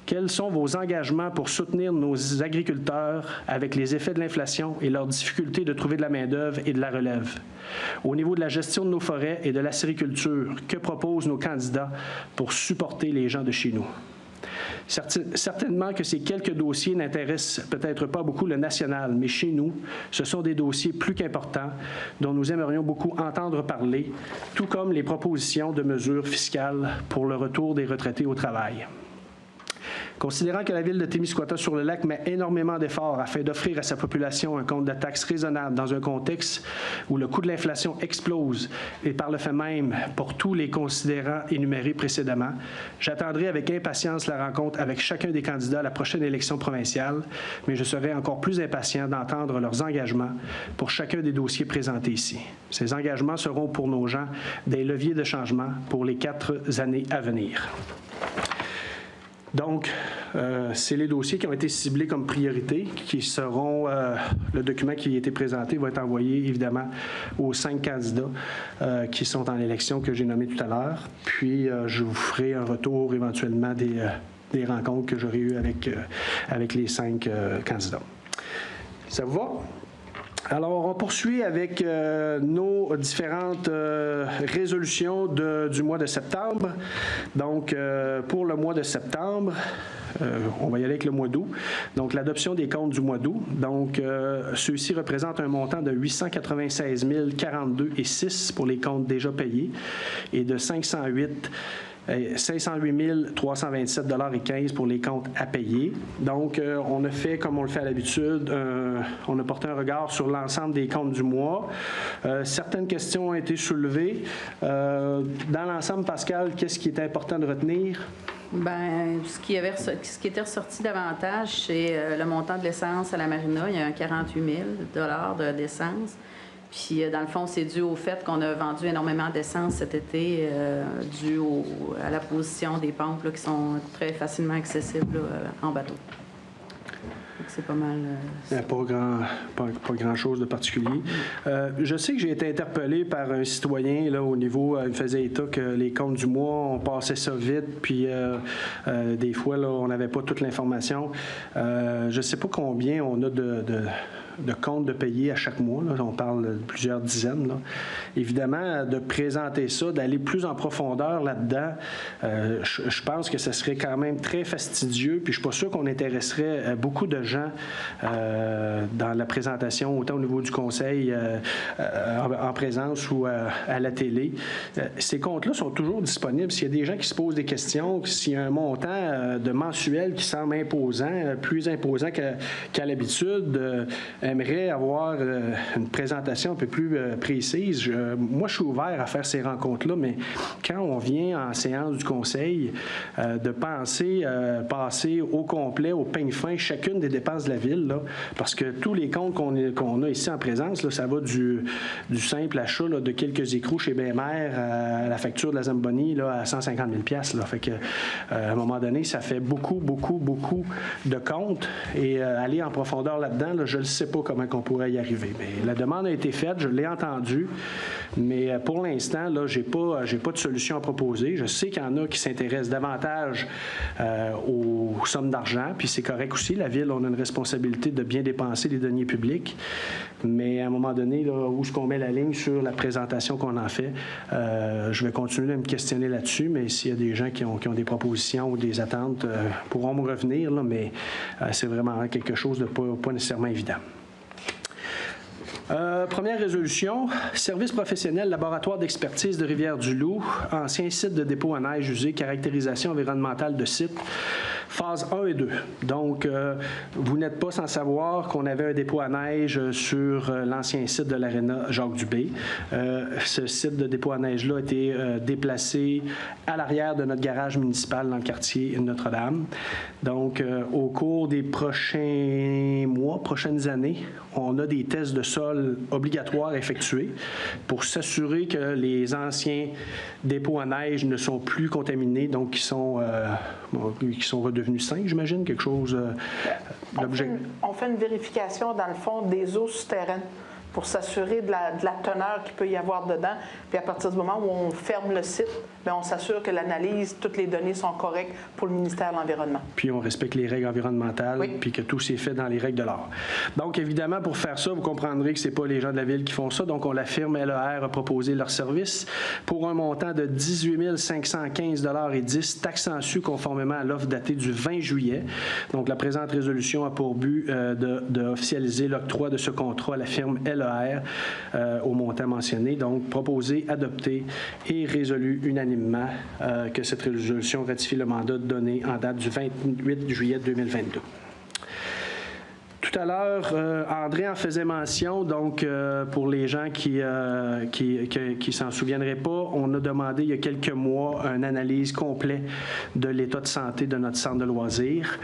[SPEAKER 1] Quels sont vos engagements pour soutenir nos agriculteurs avec les effets de l'inflation et leur difficulté de trouver de la main-d'œuvre et de la relève? Au niveau de la gestion de nos forêts et de la sériculture, que proposent nos candidats pour supporter les gens de chez nous? Certainement que ces quelques dossiers n'intéressent peut-être pas beaucoup le national, mais chez nous, ce sont des dossiers plus qu'importants dont nous aimerions beaucoup entendre parler, tout comme les propositions de mesures fiscales pour le retour des retraités au travail. Considérant que la ville de Témiscouata-sur-le-Lac met énormément d'efforts afin d'offrir à sa population un compte de taxes raisonnable dans un contexte où le coût de l'inflation explose et par le fait même pour tous les considérants énumérés précédemment, j'attendrai avec impatience la rencontre avec chacun des candidats à la prochaine élection provinciale, mais je serai encore plus impatient d'entendre leurs engagements pour chacun des dossiers présentés ici. Ces engagements seront pour nos gens des leviers de changement pour les 4 années à venir. Donc, c'est les dossiers qui ont été ciblés comme priorité, qui seront, le document qui a été présenté va être envoyé évidemment aux 5 candidats qui sont en élection que j'ai nommés tout à l'heure. Puis, je vous ferai un retour éventuellement des rencontres que j'aurai eues avec les 5 candidats. Ça vous va? Alors, on poursuit avec nos différentes résolutions du mois de septembre. Donc, pour le mois de septembre, on va y aller avec le mois d'août. Donc, l'adoption des comptes du mois d'août. Donc, ceux-ci représentent un montant de 896 042,06 pour les comptes déjà payés et de 508 327,15 pour les comptes à payer. Donc, on a fait, comme on le fait à l'habitude, on a porté un regard sur l'ensemble des comptes du mois. Certaines questions ont été soulevées. Dans l'ensemble, Pascal, qu'est-ce qui est important de retenir?
[SPEAKER 4] Bien, ce qui était ressorti davantage, c'est le montant de l'essence à la marina. Il y a un 48 000 d'essence. Puis, dans le fond, c'est dû au fait qu'on a vendu énormément d'essence cet été, dû à la position des pompes là, qui sont très facilement accessibles là, en bateau. Donc, c'est pas mal.
[SPEAKER 1] Il n'y a pas grand-chose de particulier. Je sais que j'ai été interpellé par un citoyen là, au niveau, il faisait état que les comptes du mois, on passait ça vite, puis des fois, là, on n'avait pas toute l'information. Je ne sais pas combien on a de comptes de payer à chaque mois. Là. On parle de plusieurs dizaines. Là. Évidemment, de présenter ça, d'aller plus en profondeur là-dedans, je pense que ce serait quand même très fastidieux, puis je ne suis pas sûr qu'on intéresserait beaucoup de gens dans la présentation, autant au niveau du conseil en présence ou à la télé. Ces comptes-là sont toujours disponibles. S'il y a des gens qui se posent des questions, s'il y a un montant de mensuel qui semble imposant, plus imposant qu'à l'habitude, aimerait avoir une présentation un peu plus précise. Moi, je suis ouvert à faire ces rencontres-là, mais quand on vient en séance du conseil, de passer au complet, au peigne fin, chacune des dépenses de la ville, là, parce que tous les comptes qu'on a ici en présence, là, ça va du simple achat là, de quelques écrous chez BMR à la facture de la Zamboni là, à 150 000 $. Là. Fait que, à un moment donné, ça fait beaucoup de comptes. Et aller en profondeur là-dedans, là, je ne sais pas comment on pourrait y arriver. Mais la demande a été faite, je l'ai entendue, mais pour l'instant, là, j'ai pas de solution à proposer. Je sais qu'il y en a qui s'intéressent davantage aux sommes d'argent, puis c'est correct aussi. La Ville, on a une responsabilité de bien dépenser les deniers publics, mais à un moment donné, là, où est-ce qu'on met la ligne sur la présentation qu'on en fait? Je vais continuer de me questionner là-dessus, mais s'il y a des gens qui ont des propositions ou des attentes, pourront me revenir, là, mais c'est vraiment quelque chose de pas nécessairement évident. Première résolution, service professionnel, laboratoire d'expertise de Rivière-du-Loup, ancien site de dépôt à neige usé, caractérisation environnementale de site, phase 1 et 2. Donc, vous n'êtes pas sans savoir qu'on avait un dépôt à neige sur l'ancien site de l'Aréna Jacques-Dubé. Ce site de dépôt à neige-là a été déplacé à l'arrière de notre garage municipal dans le quartier Notre-Dame. Donc, au cours des prochaines années, on a des tests de sol obligatoires à effectuer pour s'assurer que les anciens dépôts à neige ne sont plus contaminés, donc qui sont redevenus sains, j'imagine, quelque chose d'objet.
[SPEAKER 5] On fait une vérification, dans le fond, des eaux souterraines pour s'assurer de la teneur qu'il peut y avoir dedans. Puis à partir du moment où on ferme le site, bien, on s'assure que l'analyse, toutes les données sont correctes pour le ministère de l'Environnement.
[SPEAKER 1] Puis on respecte les règles environnementales, oui. Puis que tout s'est fait dans les règles de l'art. Donc évidemment, pour faire ça, vous comprendrez que ce n'est pas les gens de la Ville qui font ça. Donc la firme LER a proposé leur service pour un montant de 18 515,10 $, taxes en su conformément à l'offre datée du 20 juillet. Donc la présente résolution a pour but d'officialiser l'octroi de ce contrat à la firme LER DER au montant mentionné. Donc, proposé, adopté et résolu unanimement que cette résolution ratifie le mandat donné en date du 28 juillet 2022. Tout à l'heure, André en faisait mention, donc pour les gens qui s'en souviendraient pas, on a demandé il y a quelques mois une analyse complète de l'état de santé de notre centre de loisirs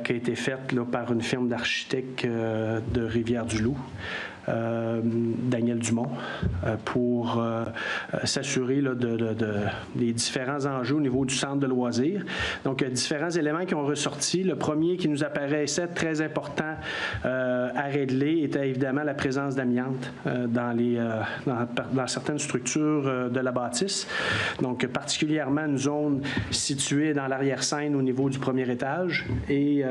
[SPEAKER 1] qui a été faite là, par une firme d'architectes de Rivière-du-Loup. Daniel Dumont, pour s'assurer là, des différents enjeux au niveau du centre de loisirs. Donc, il y a différents éléments qui ont ressorti. Le premier qui nous apparaissait très important à régler était évidemment la présence d'amiante dans certaines structures de la bâtisse. Donc, particulièrement une zone située dans l'arrière-scène au niveau du premier étage et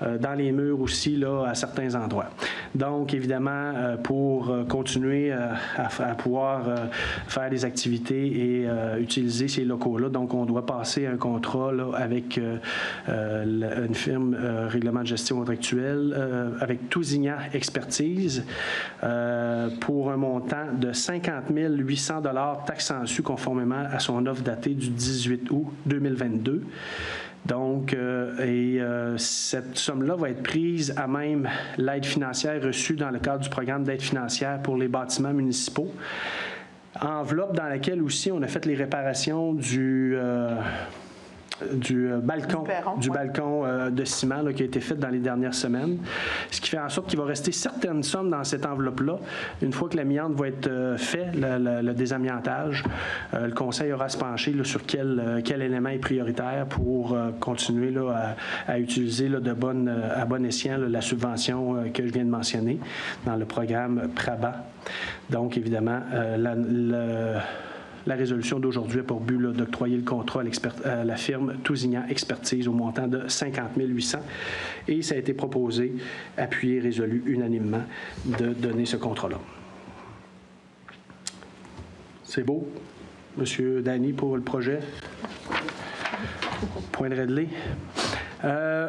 [SPEAKER 1] dans les murs aussi là, à certains endroits. Donc, évidemment, pour continuer à pouvoir faire des activités et utiliser ces locaux-là. Donc, on doit passer un contrat là, avec une firme règlement de gestion contractuelle, avec Tousignan Expertise, pour un montant de 50 800 $ taxes en su conformément à son offre datée du 18 août 2022. Donc, cette somme-là va être prise à même l'aide financière reçue dans le cadre du programme d'aide financière pour les bâtiments municipaux. Enveloppe dans laquelle aussi on a fait les réparations du balcon de ciment là, qui a été fait dans les dernières semaines. Ce qui fait en sorte qu'il va rester certaines sommes dans cette enveloppe-là. Une fois que l'amiante va être fait, le désamiantage, le conseil aura à se pencher là, sur quel élément est prioritaire pour continuer là, à utiliser là, à bon escient là, la subvention que je viens de mentionner dans le programme PRABA. Donc, évidemment, la résolution d'aujourd'hui a pour but d'octroyer le contrat à la firme Tousignan Expertise au montant de 50 800 et ça a été proposé, appuyé, résolu unanimement de donner ce contrat-là. C'est beau, Monsieur Dany, pour le projet. Point de réglé.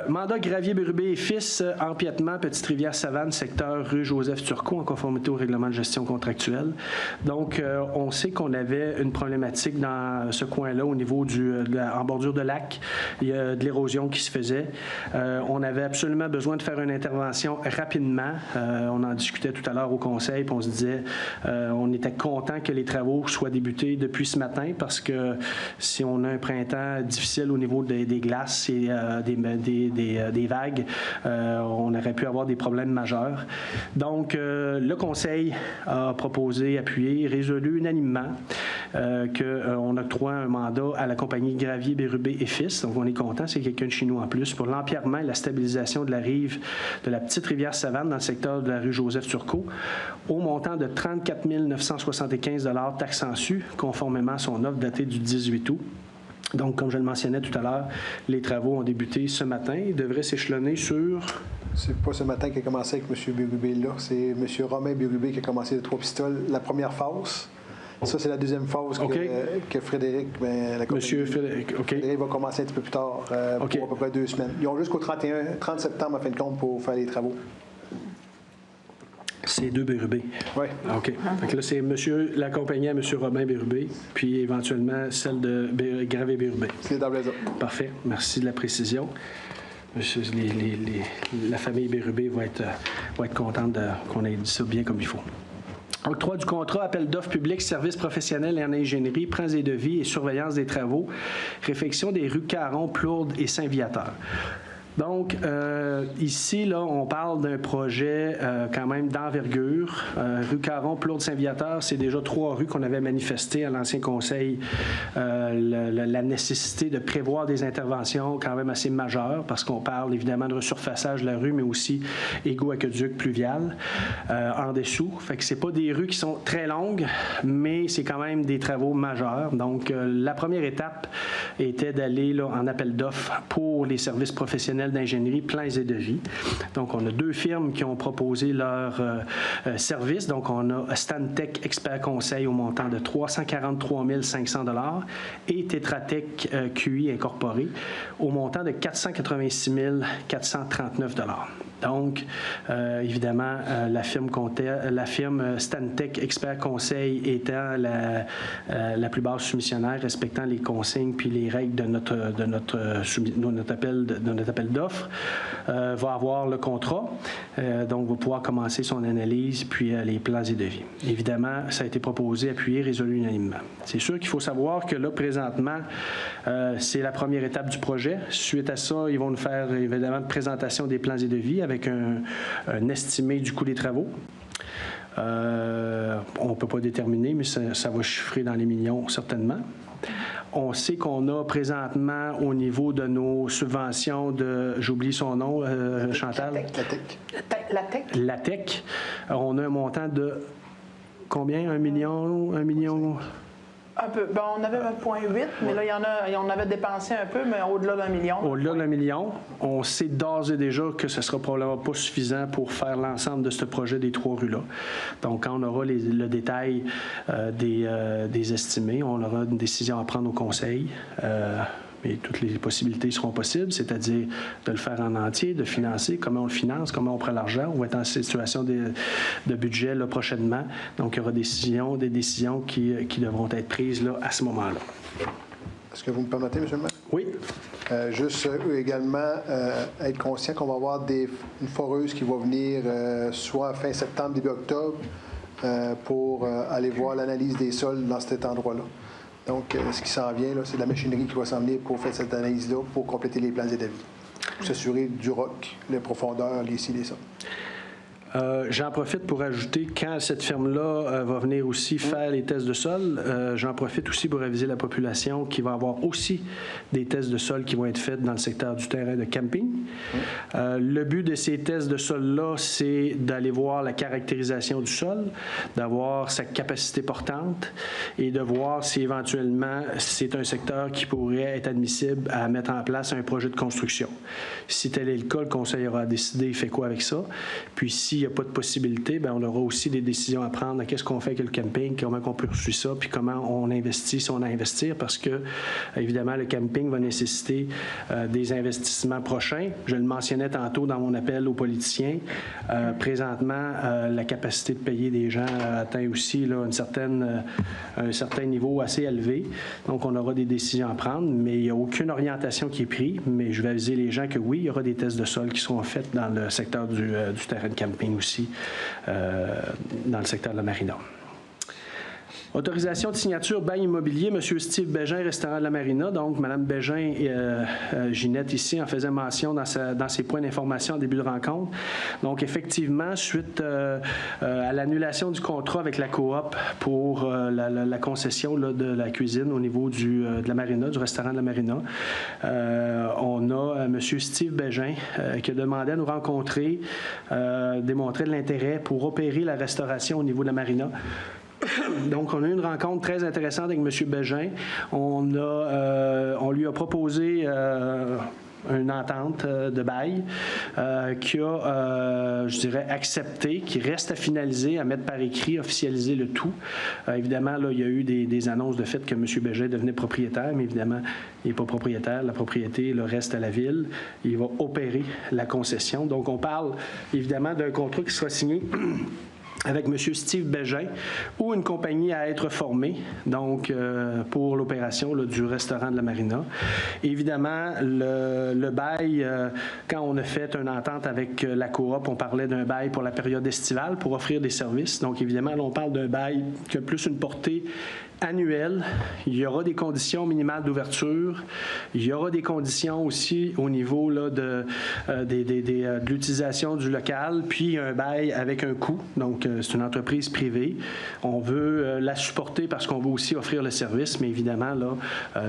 [SPEAKER 1] Mandat Gravier-Bérubé et Fils, empiètement, Petite-Rivière-Savane, secteur rue Joseph-Turcot, en conformité au règlement de gestion contractuelle. Donc, on sait qu'on avait une problématique dans ce coin-là au niveau en bordure de lac. Il y a de l'érosion qui se faisait. On avait absolument besoin de faire une intervention rapidement. On en discutait tout à l'heure au conseil, puis on se disait, on était content que les travaux soient débutés depuis ce matin parce que si on a un printemps difficile au niveau des glaces et des vagues, on aurait pu avoir des problèmes majeurs. Donc, le conseil a proposé, appuyé, résolu unanimement qu'on octroie un mandat à la compagnie Gravier, Bérubé et Fils. Donc, on est content, c'est quelqu'un de chez nous en plus, pour l'empierrement et la stabilisation de la rive de la Petite-Rivière-Savane dans le secteur de la rue Joseph-Turcot au montant de 34 975 $ taxes en su, conformément à son offre datée du 18 août. Donc, comme je le mentionnais tout à l'heure, les travaux ont débuté ce matin. Ils devraient s'échelonner sur...
[SPEAKER 8] C'est pas ce matin qui a commencé avec M. Bérubé, là. C'est M. Romain Bérubé qui a commencé les 3 pistoles. La première phase. Ça, c'est la deuxième phase que Frédéric, la compagnie, Frédéric va commencer un petit peu plus tard, pour à peu près 2 semaines. Ils ont jusqu'au 30 septembre, à fin de compte, pour faire les travaux.
[SPEAKER 1] C'est 2 Bérubé.
[SPEAKER 8] Oui.
[SPEAKER 1] OK. Donc là, c'est la compagnie à M. Romain Bérubé, puis éventuellement celle de Gravier Bérubé.
[SPEAKER 8] C'est dans les autres.
[SPEAKER 1] Parfait. Merci de la précision. La famille Bérubé va être contente qu'on ait dit ça bien comme il faut. Octroi du contrat, appel d'offres publics, services professionnels et en ingénierie, prends et devis et surveillance des travaux, réfection des rues Caron, Plourde et Saint-Viateur. Donc, ici, là, on parle d'un projet quand même d'envergure. Rue Caron, Plourde, Saint-Viateur, c'est déjà 3 rues qu'on avait manifestées à l'ancien conseil la nécessité de prévoir des interventions quand même assez majeures parce qu'on parle évidemment de resurfaçage de la rue, mais aussi égout aqueduc pluvial en dessous. Fait que c'est pas des rues qui sont très longues, mais c'est quand même des travaux majeurs. Donc, la première étape était d'aller là, en appel d'offres pour les services professionnels d'ingénierie, plans et devis. Donc, on a 2 firmes qui ont proposé leur service. Donc, on a Stantec Expert Conseil au montant de 343 500 $ et Tetratec QI Incorporé au montant de 486 439 $. Donc, évidemment, la firme Stantec Expert Conseil étant la plus basse soumissionnaire, respectant les consignes puis les règles de notre appel d'offres, va avoir le contrat, donc va pouvoir commencer son analyse puis les plans et devis. Évidemment, ça a été proposé, appuyé, résolu unanimement. C'est sûr qu'il faut savoir que là, présentement, c'est la première étape du projet. Suite à ça, ils vont nous faire évidemment une présentation des plans et devis avec un estimé du coût des travaux. On ne peut pas déterminer, mais ça va chiffrer dans les millions certainement. On sait qu'on a présentement au niveau de nos subventions j'oublie son nom, Chantal. La TEC. On a un montant de combien? 1 million?
[SPEAKER 5] Un peu. Ben, on avait 1,8, mais là, on avait dépensé un peu, mais au-delà d'1 million. Au-delà
[SPEAKER 1] d'1 million, on sait d'ores et déjà que ce ne sera probablement pas suffisant pour faire l'ensemble de ce projet des 3 rues-là. Donc, quand on aura le détail des estimés, on aura une décision à prendre au conseil. Mais toutes les possibilités seront possibles, c'est-à-dire de le faire en entier, de financer, comment on le finance, comment on prend l'argent. On va être en situation de budget là, prochainement. Donc, il y aura des décisions qui devront être prises là, à ce moment-là.
[SPEAKER 8] Est-ce que vous me permettez, M. le maire?
[SPEAKER 1] Oui.
[SPEAKER 8] Juste également être conscient qu'on va avoir une foreuse qui va venir soit fin septembre, début octobre, pour aller voir l'analyse des sols dans cet endroit-là. Donc, ce qui s'en vient, c'est de la machinerie qui va s'en venir pour faire cette analyse-là, pour compléter les plans et devis, pour s'assurer du roc, les profondeurs, les ci, les ça.
[SPEAKER 1] J'en profite pour ajouter, quand cette firme-là va venir aussi faire les tests de sol, j'en profite aussi pour aviser la population qu'il va y avoir aussi des tests de sol qui vont être faits dans le secteur du terrain de camping. Le but de ces tests de sol-là, c'est d'aller voir la caractérisation du sol, d'avoir sa capacité portante et de voir si éventuellement c'est un secteur qui pourrait être admissible à mettre en place un projet de construction. Si tel est le cas, le conseil aura décidé, il fait quoi avec ça. Puis s'il n'y a pas de possibilité, bien, on aura aussi des décisions à prendre. Qu'est-ce qu'on fait avec le camping, comment on poursuit ça, puis comment on investit si on a à investir, parce que, évidemment, le camping va nécessiter des investissements prochains. Je le mentionnais tantôt dans mon appel aux politiciens. Présentement, la capacité de payer des gens atteint aussi là, un certain niveau assez élevé. Donc, on aura des décisions à prendre, mais il n'y a aucune orientation qui est prise. Mais je vais aviser les gens que oui, il y aura des tests de sol qui seront faits dans le secteur du terrain de camping aussi, dans le secteur de la marina. Autorisation de signature bail immobilier, M. Steve Bégin, restaurant de la Marina. Donc, Mme Bégin et Ginette ici en faisaient mention dans ses points d'information en début de rencontre. Donc, effectivement, suite à l'annulation du contrat avec la coop pour la concession là, de la cuisine au niveau de la Marina, du restaurant de la Marina, on a M. Steve Bégin qui a demandé à nous rencontrer, démontrer de l'intérêt pour opérer la restauration au niveau de la Marina. Donc, on a eu une rencontre très intéressante avec M. Bégin. On lui a proposé une entente de bail qui a, je dirais, accepté, qui reste à finaliser, à mettre par écrit, officialiser le tout. Évidemment, là, il y a eu des annonces de fait que M. Bégin devenait propriétaire, mais évidemment, il n'est pas propriétaire. La propriété là, reste à la ville. Il va opérer la concession. Donc, on parle évidemment d'un contrat qui sera signé avec M. Steve Bégin ou une compagnie à être formée, donc pour l'opération du restaurant de la Marina. Évidemment, le bail, quand on a fait une entente avec la coop, on parlait d'un bail pour la période estivale pour offrir des services. Donc, évidemment, là, on parle d'un bail qui a plus une portée annuelle. Il y aura des conditions minimales d'ouverture. Il y aura des conditions aussi au niveau là, de l'utilisation du local, puis un bail avec un coût. Donc, c'est une entreprise privée. On veut la supporter parce qu'on veut aussi offrir le service, mais évidemment, là,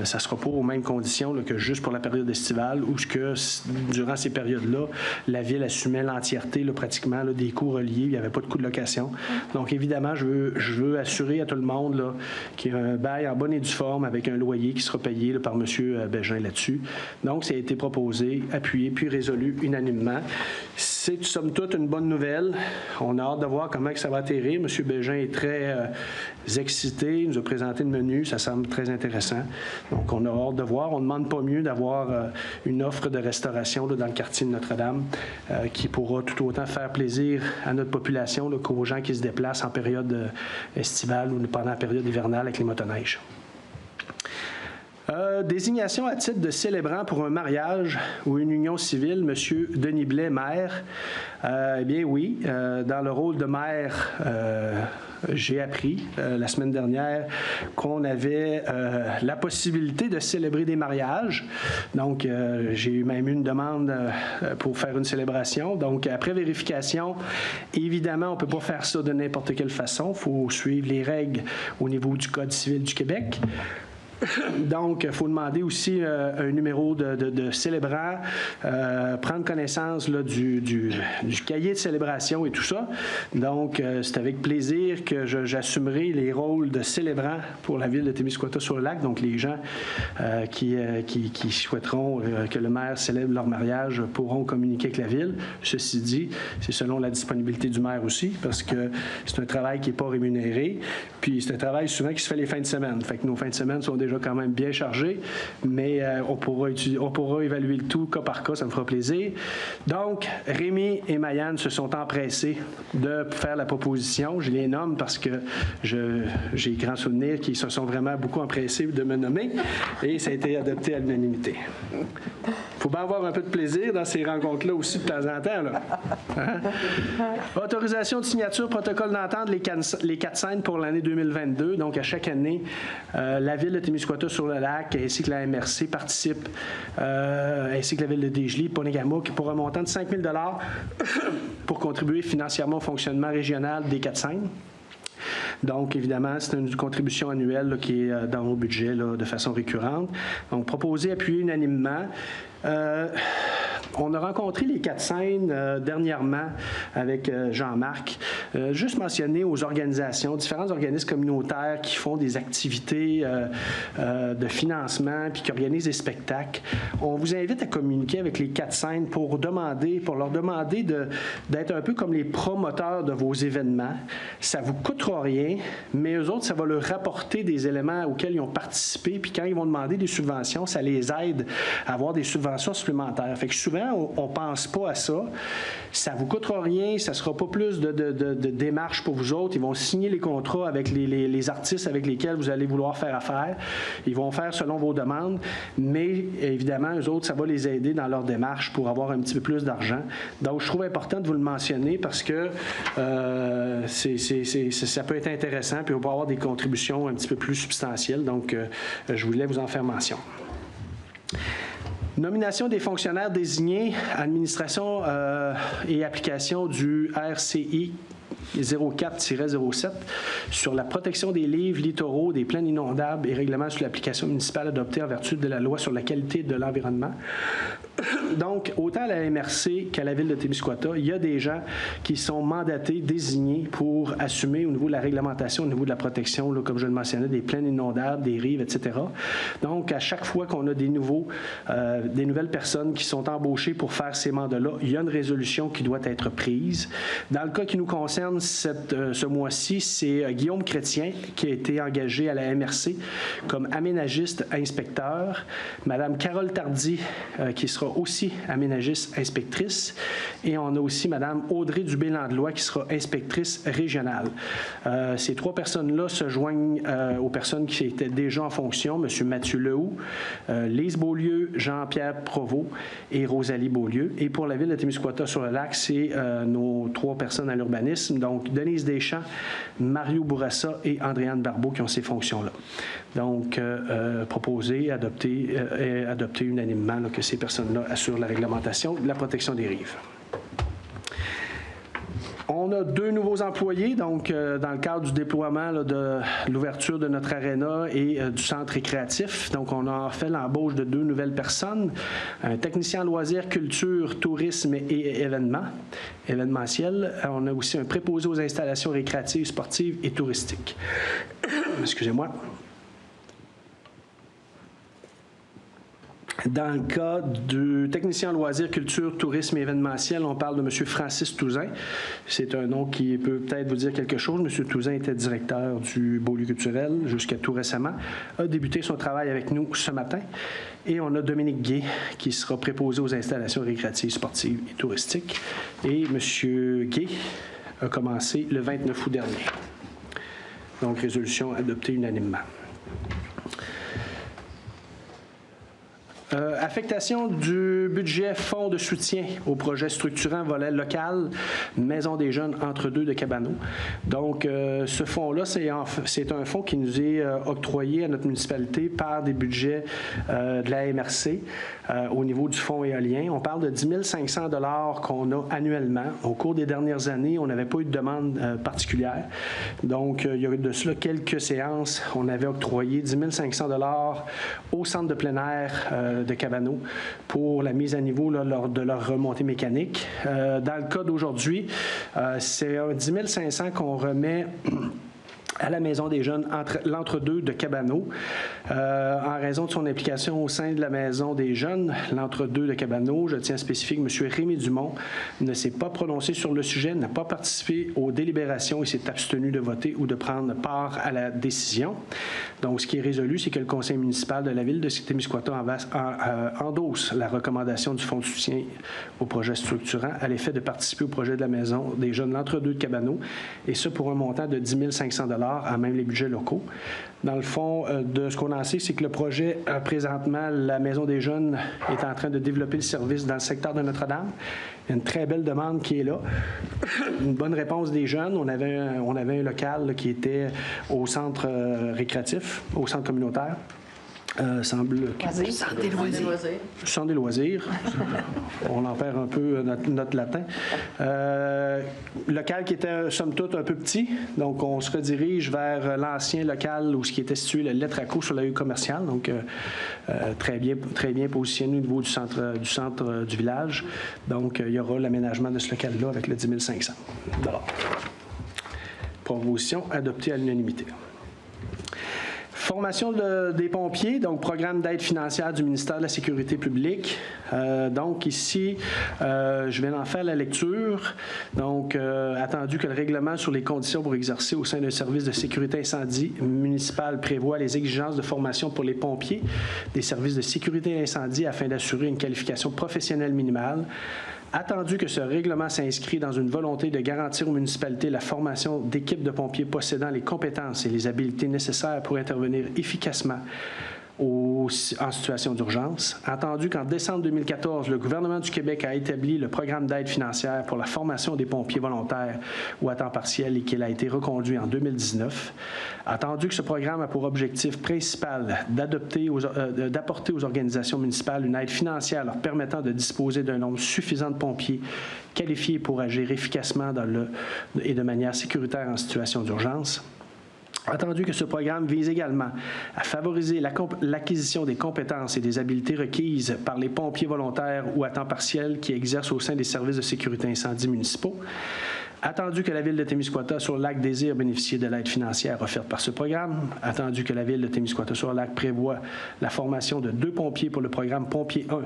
[SPEAKER 1] ça ne sera pas aux mêmes conditions là, que juste pour la période estivale où que, durant ces périodes-là, la ville assumait l'entièreté là, pratiquement là, des coûts reliés. Il n'y avait pas de coût de location. Donc, évidemment, je veux assurer à tout le monde là, qu'il y a un bail en bonne et due forme avec un loyer qui sera payé là, par M. Bégin là-dessus. Donc, ça a été proposé, appuyé, puis résolu unanimement. C'est somme toute une bonne nouvelle. On a hâte de voir comment ça va atterrir. M. Bégin est très excité. Il nous a présenté le menu. Ça semble très intéressant. Donc, on a hâte de voir. On ne demande pas mieux d'avoir une offre de restauration là, dans le quartier de Notre-Dame qui pourra tout autant faire plaisir à notre population là, qu'aux gens qui se déplacent en période estivale ou pendant la période hivernale avec les motoneiges. Désignation à titre de célébrant pour un mariage ou une union civile, M. Denis Blais, maire. Eh bien oui, dans le rôle de maire, j'ai appris la semaine dernière qu'on avait la possibilité de célébrer des mariages. Donc, j'ai même eu une demande pour faire une célébration. Donc, après vérification, évidemment, on ne peut pas faire ça de n'importe quelle façon. Il faut suivre les règles au niveau du Code civil du Québec. Donc, il faut demander aussi un numéro de célébrant, prendre connaissance là, du cahier de célébration et tout ça. Donc, c'est avec plaisir que j'assumerai les rôles de célébrant pour la ville de Témiscouata-sur-le-Lac. Donc, les gens qui souhaiteront que le maire célèbre leur mariage pourront communiquer avec la ville. Ceci dit, c'est selon la disponibilité du maire aussi, parce que c'est un travail qui n'est pas rémunéré. Puis, c'est un travail souvent qui se fait les fins de semaine. Fait que nos fins de semaine sont déjà quand même bien chargé, mais on pourra évaluer le tout cas par cas, ça me fera plaisir. Donc, Rémi et Mayanne se sont empressés de faire la proposition. Je les nomme parce que j'ai grand souvenir qu'ils se sont vraiment beaucoup empressés de me nommer et ça a été adopté à l'unanimité. Il faut bien avoir un peu de plaisir dans ces rencontres-là aussi de temps en temps. Là. Hein? Autorisation de signature, protocole d'entente, les 4 scènes pour l'année 2022. Donc, à chaque année, la ville de Témiscouata-sur-le-Lac ainsi que la MRC participent, ainsi que la ville de Desjely, Ponegamo, qui pour un montant de 5 000 $ pour contribuer financièrement au fonctionnement régional des 4 scènes. Donc, évidemment, c'est une contribution annuelle là, qui est dans nos budgets là, de façon récurrente. Donc, proposé, appuyé unanimement. On a rencontré les 4 scènes dernièrement avec Jean-Marc. Juste mentionner aux organisations, différents organismes communautaires qui font des activités de financement puis qui organisent des spectacles. On vous invite à communiquer avec les 4 scènes pour leur demander d'être un peu comme les promoteurs de vos événements. Ça vous coûtera rien, mais eux autres, ça va leur rapporter des éléments auxquels ils ont participé. Puis quand ils vont demander des subventions, ça les aide à avoir des subventions supplémentaires. Fait que souvent, on ne pense pas à ça. Ça ne vous coûtera rien, ça ne sera pas plus de démarches pour vous autres. Ils vont signer les contrats avec les artistes avec lesquels vous allez vouloir faire affaire. Ils vont faire selon vos demandes, mais évidemment, eux autres, ça va les aider dans leur démarche pour avoir un petit peu plus d'argent. Donc, je trouve important de vous le mentionner parce que ça peut être intéressant, puis on peut avoir des contributions un petit peu plus substantielles. Donc, je voulais vous en faire mention. Nomination des fonctionnaires désignés, administration et application du RCI 04-07 sur la protection des livres littoraux, des plaines inondables et règlements sur l'application municipale adoptée en vertu de la loi sur la qualité de l'environnement. Donc, autant à la MRC qu'à la ville de Témiscouata, il y a des gens qui sont mandatés, désignés pour assumer au niveau de la réglementation, au niveau de la protection, là, comme je le mentionnais, des plaines inondables, des rives, etc. Donc, à chaque fois qu'on a des nouvelles personnes qui sont embauchées pour faire ces mandats-là, il y a une résolution qui doit être prise. Dans le cas qui nous concerne ce mois-ci, c'est Guillaume Chrétien qui a été engagé à la MRC comme aménagiste inspecteur. Madame Carole Tardy qui sera aussi aménagiste inspectrice. Et on a aussi Mme Audrey Dubé-Landlois qui sera inspectrice régionale. Ces 3 personnes-là se joignent aux personnes qui étaient déjà en fonction, M. Mathieu Lehoux, Lise Beaulieu, Jean-Pierre Provost et Rosalie Beaulieu. Et pour la ville de Témiscouata-sur-le-Lac, c'est nos 3 personnes à l'urbanisme, donc Denise Deschamps, Mario Bourassa et Andréane Barbeau qui ont ces fonctions-là. Donc, proposer, adopter unanimement là, que ces personnes-là assurent la réglementation de la protection des rives. On a 2 nouveaux employés, donc dans le cadre du déploiement là, de l'ouverture de notre aréna et du centre récréatif. Donc, on a fait l'embauche de 2 nouvelles personnes, un technicien en loisirs, culture, tourisme et événementiel. On a aussi un préposé aux installations récréatives, sportives et touristiques. Excusez-moi. Dans le cas du technicien en loisirs, culture, tourisme et événementiel, on parle de M. Francis Touzin. C'est un nom qui peut peut-être vous dire quelque chose. M. Touzin était directeur du Beaulieu culturel jusqu'à tout récemment. A débuté son travail avec nous ce matin. Et on a Dominique Gay qui sera préposé aux installations récréatives, sportives et touristiques. Et M. Gay a commencé le 29 août dernier. Donc, résolution adoptée unanimement. Affectation du budget Fonds de soutien au projet structurant volet local Maison des jeunes entre deux de Cabano. Donc, ce fonds-là, c'est un fonds qui nous est octroyé à notre municipalité par des budgets de la MRC au niveau du fonds éolien. On parle de 10 500 $ qu'on a annuellement. Au cours des dernières années, on n'avait pas eu de demande particulière. Donc, il y a eu de cela quelques séances. On avait octroyé 10 500 $, au centre de plein air de Cabano pour la mise à niveau là, lors de leur remontée mécanique. Dans le cas d'aujourd'hui, c'est 10 500 qu'on remet à la Maison des jeunes, l'entre-deux de Cabano. En raison de son implication au sein de la Maison des jeunes, l'entre-deux de Cabano, je tiens à spécifier que M. Rémy Dumont ne s'est pas prononcé sur le sujet, n'a pas participé aux délibérations et s'est abstenu de voter ou de prendre part à la décision. Donc, ce qui est résolu, c'est que le conseil municipal de la ville de Témiscouata endosse la recommandation du Fonds de soutien au projet structurant à l'effet de participer au projet de la Maison des jeunes, l'entre-deux de Cabano, et ce pour un montant de 10 500 $ à même les budgets locaux. Dans le fond, de ce qu'on en sait, c'est que le projet, présentement, la Maison des jeunes est en train de développer le service dans le secteur de Notre-Dame. Il y a une très belle demande qui est là. Une bonne réponse des jeunes. On avait un local là, qui était au centre récréatif, au centre communautaire. Centre
[SPEAKER 7] des loisirs.
[SPEAKER 1] Centre des loisirs. On en perd un peu notre latin. Local qui était, somme toute, un peu petit. Donc, on se redirige vers l'ancien local où ce qui était situé, le Lettraco sur la rue commerciale. Donc, très bien positionné au niveau du centre du village. Donc, il y aura l'aménagement de ce local-là avec le 10 500 $. Proposition adoptée à l'unanimité. Formation des pompiers, donc programme d'aide financière du ministère de la Sécurité publique. Donc ici, je viens d'en faire la lecture. Donc, attendu que le règlement sur les conditions pour exercer au sein d'un service de sécurité incendie municipal prévoit les exigences de formation pour les pompiers des services de sécurité incendie afin d'assurer une qualification professionnelle minimale. Attendu que ce règlement s'inscrit dans une volonté de garantir aux municipalités la formation d'équipes de pompiers possédant les compétences et les habiletés nécessaires pour intervenir efficacement en situation d'urgence. Attendu qu'en décembre 2014, le gouvernement du Québec a établi le programme d'aide financière pour la formation des pompiers volontaires ou à temps partiel et qu'il a été reconduit en 2019. Attendu que ce programme a pour objectif principal d'apporter aux organisations municipales une aide financière leur permettant de disposer d'un nombre suffisant de pompiers qualifiés pour agir efficacement et de manière sécuritaire en situation d'urgence. Attendu que ce programme vise également à favoriser l'acquisition des compétences et des habiletés requises par les pompiers volontaires ou à temps partiel qui exercent au sein des services de sécurité incendie municipaux. Attendu que la Ville de Témiscouata-sur-Lac désire bénéficier de l'aide financière offerte par ce programme. Attendu que la Ville de Témiscouata-sur-Lac prévoit la formation de 2 pompiers pour le programme Pompier 1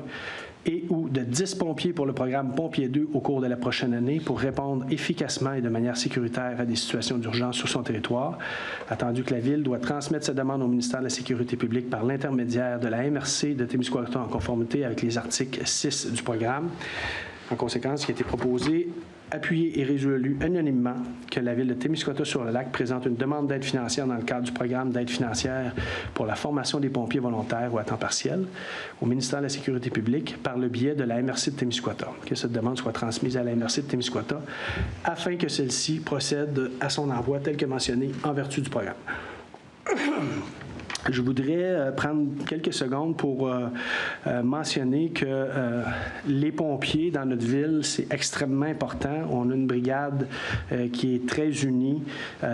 [SPEAKER 1] et ou de 10 pompiers pour le programme Pompier 2 au cours de la prochaine année pour répondre efficacement et de manière sécuritaire à des situations d'urgence sur son territoire. Attendu que la Ville doit transmettre sa demande au ministère de la Sécurité publique par l'intermédiaire de la MRC de Témiscouata en conformité avec les articles 6 du programme. En conséquence, il a été proposé, appuyé et résolu unanimement que la Ville de Témiscouata-sur-le-Lac présente une demande d'aide financière dans le cadre du programme d'aide financière pour la formation des pompiers volontaires ou à temps partiel au ministère de la Sécurité publique par le biais de la MRC de Témiscouata. Que cette demande soit transmise à la MRC de Témiscouata afin que celle-ci procède à son envoi tel que mentionné en vertu du programme. Je voudrais prendre quelques secondes pour mentionner que les pompiers dans notre ville, c'est extrêmement important. On a une brigade qui est très unie,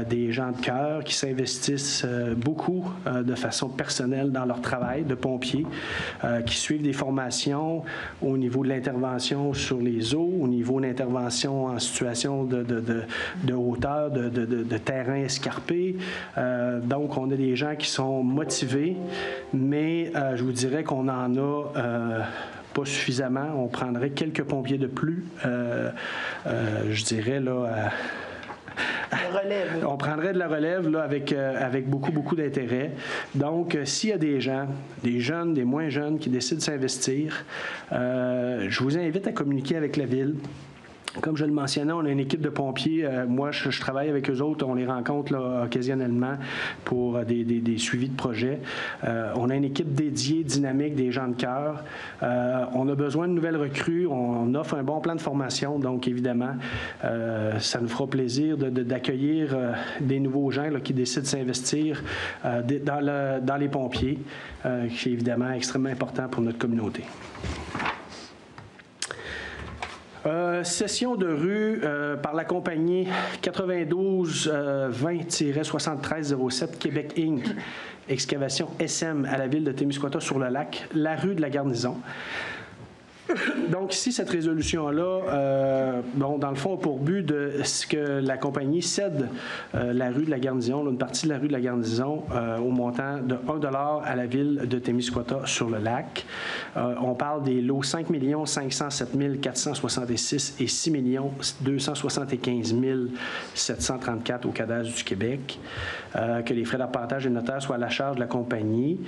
[SPEAKER 1] des gens de cœur qui s'investissent beaucoup de façon personnelle dans leur travail de pompiers, qui suivent des formations au niveau de l'intervention sur les eaux, au niveau d'intervention en situation de hauteur, de terrain escarpé. Donc, on a des gens qui sont motivés, mais je vous dirais qu'on en a pas suffisamment. On prendrait quelques pompiers de plus, je dirais, là... On prendrait de la relève là, avec beaucoup d'intérêt. Donc, s'il y a des gens, des jeunes, des moins jeunes qui décident de s'investir, je vous invite à communiquer avec la Ville. Comme je le mentionnais, on a une équipe de pompiers. Moi, je travaille avec eux autres. On les rencontre là, occasionnellement pour des suivis de projets. On a une équipe dédiée, dynamique, des gens de cœur. On a besoin de nouvelles recrues. On offre un bon plan de formation. Donc, évidemment, ça nous fera plaisir d'accueillir des nouveaux gens là, qui décident de s'investir dans les pompiers, qui est évidemment extrêmement important pour notre communauté. Session de rue par la compagnie 92-20-7307 Québec Inc. Excavation SM à la ville de Témiscouata-sur-le-Lac, la rue de la Garnison. Donc ici, cette résolution-là, dans le fond, a pour but de ce que la compagnie cède la rue de la Garnison, une partie de la rue de la Garnison, au montant de 1 $ à la ville de Témiscouata-sur-le-Lac. On parle des lots 5 507 466 et 6 275 734 au cadastre du Québec. Que les frais d'appontage et de notaire soient à la charge de la compagnie.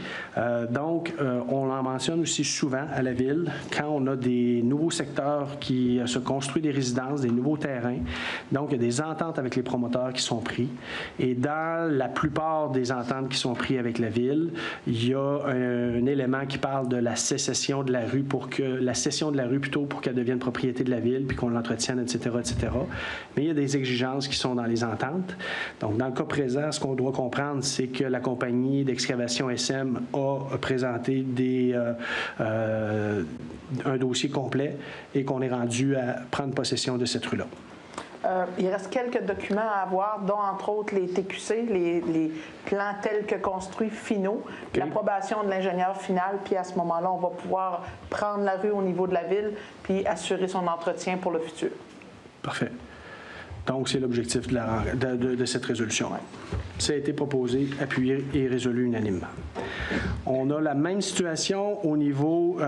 [SPEAKER 1] Donc, on en mentionne aussi souvent à la ville quand on a des nouveaux secteurs qui se construisent des résidences, des nouveaux terrains. Donc, il y a des ententes avec les promoteurs qui sont pris. Et dans la plupart des ententes qui sont prises avec la ville, il y a un élément qui parle de la cession de la rue pour qu'elle devienne propriété de la ville, puis qu'on l'entretienne, etc., etc. Mais il y a des exigences qui sont dans les ententes. Donc, dans le cas présent, ce qu'on doit comprendre, c'est que la compagnie d'excavation SM a présenté un dossier complet et qu'on est rendu à prendre possession de cette rue-là.
[SPEAKER 5] Il reste quelques documents à avoir, dont entre autres les TQC, les plans tels que construits finaux, okay. L'approbation de l'ingénieur final, puis à ce moment-là, on va pouvoir prendre la rue au niveau de la ville puis assurer son entretien pour le futur. Parfait. Donc, c'est l'objectif de cette résolution. Ouais. Ça a été proposé, appuyé et résolu unanimement. On a la même situation au niveau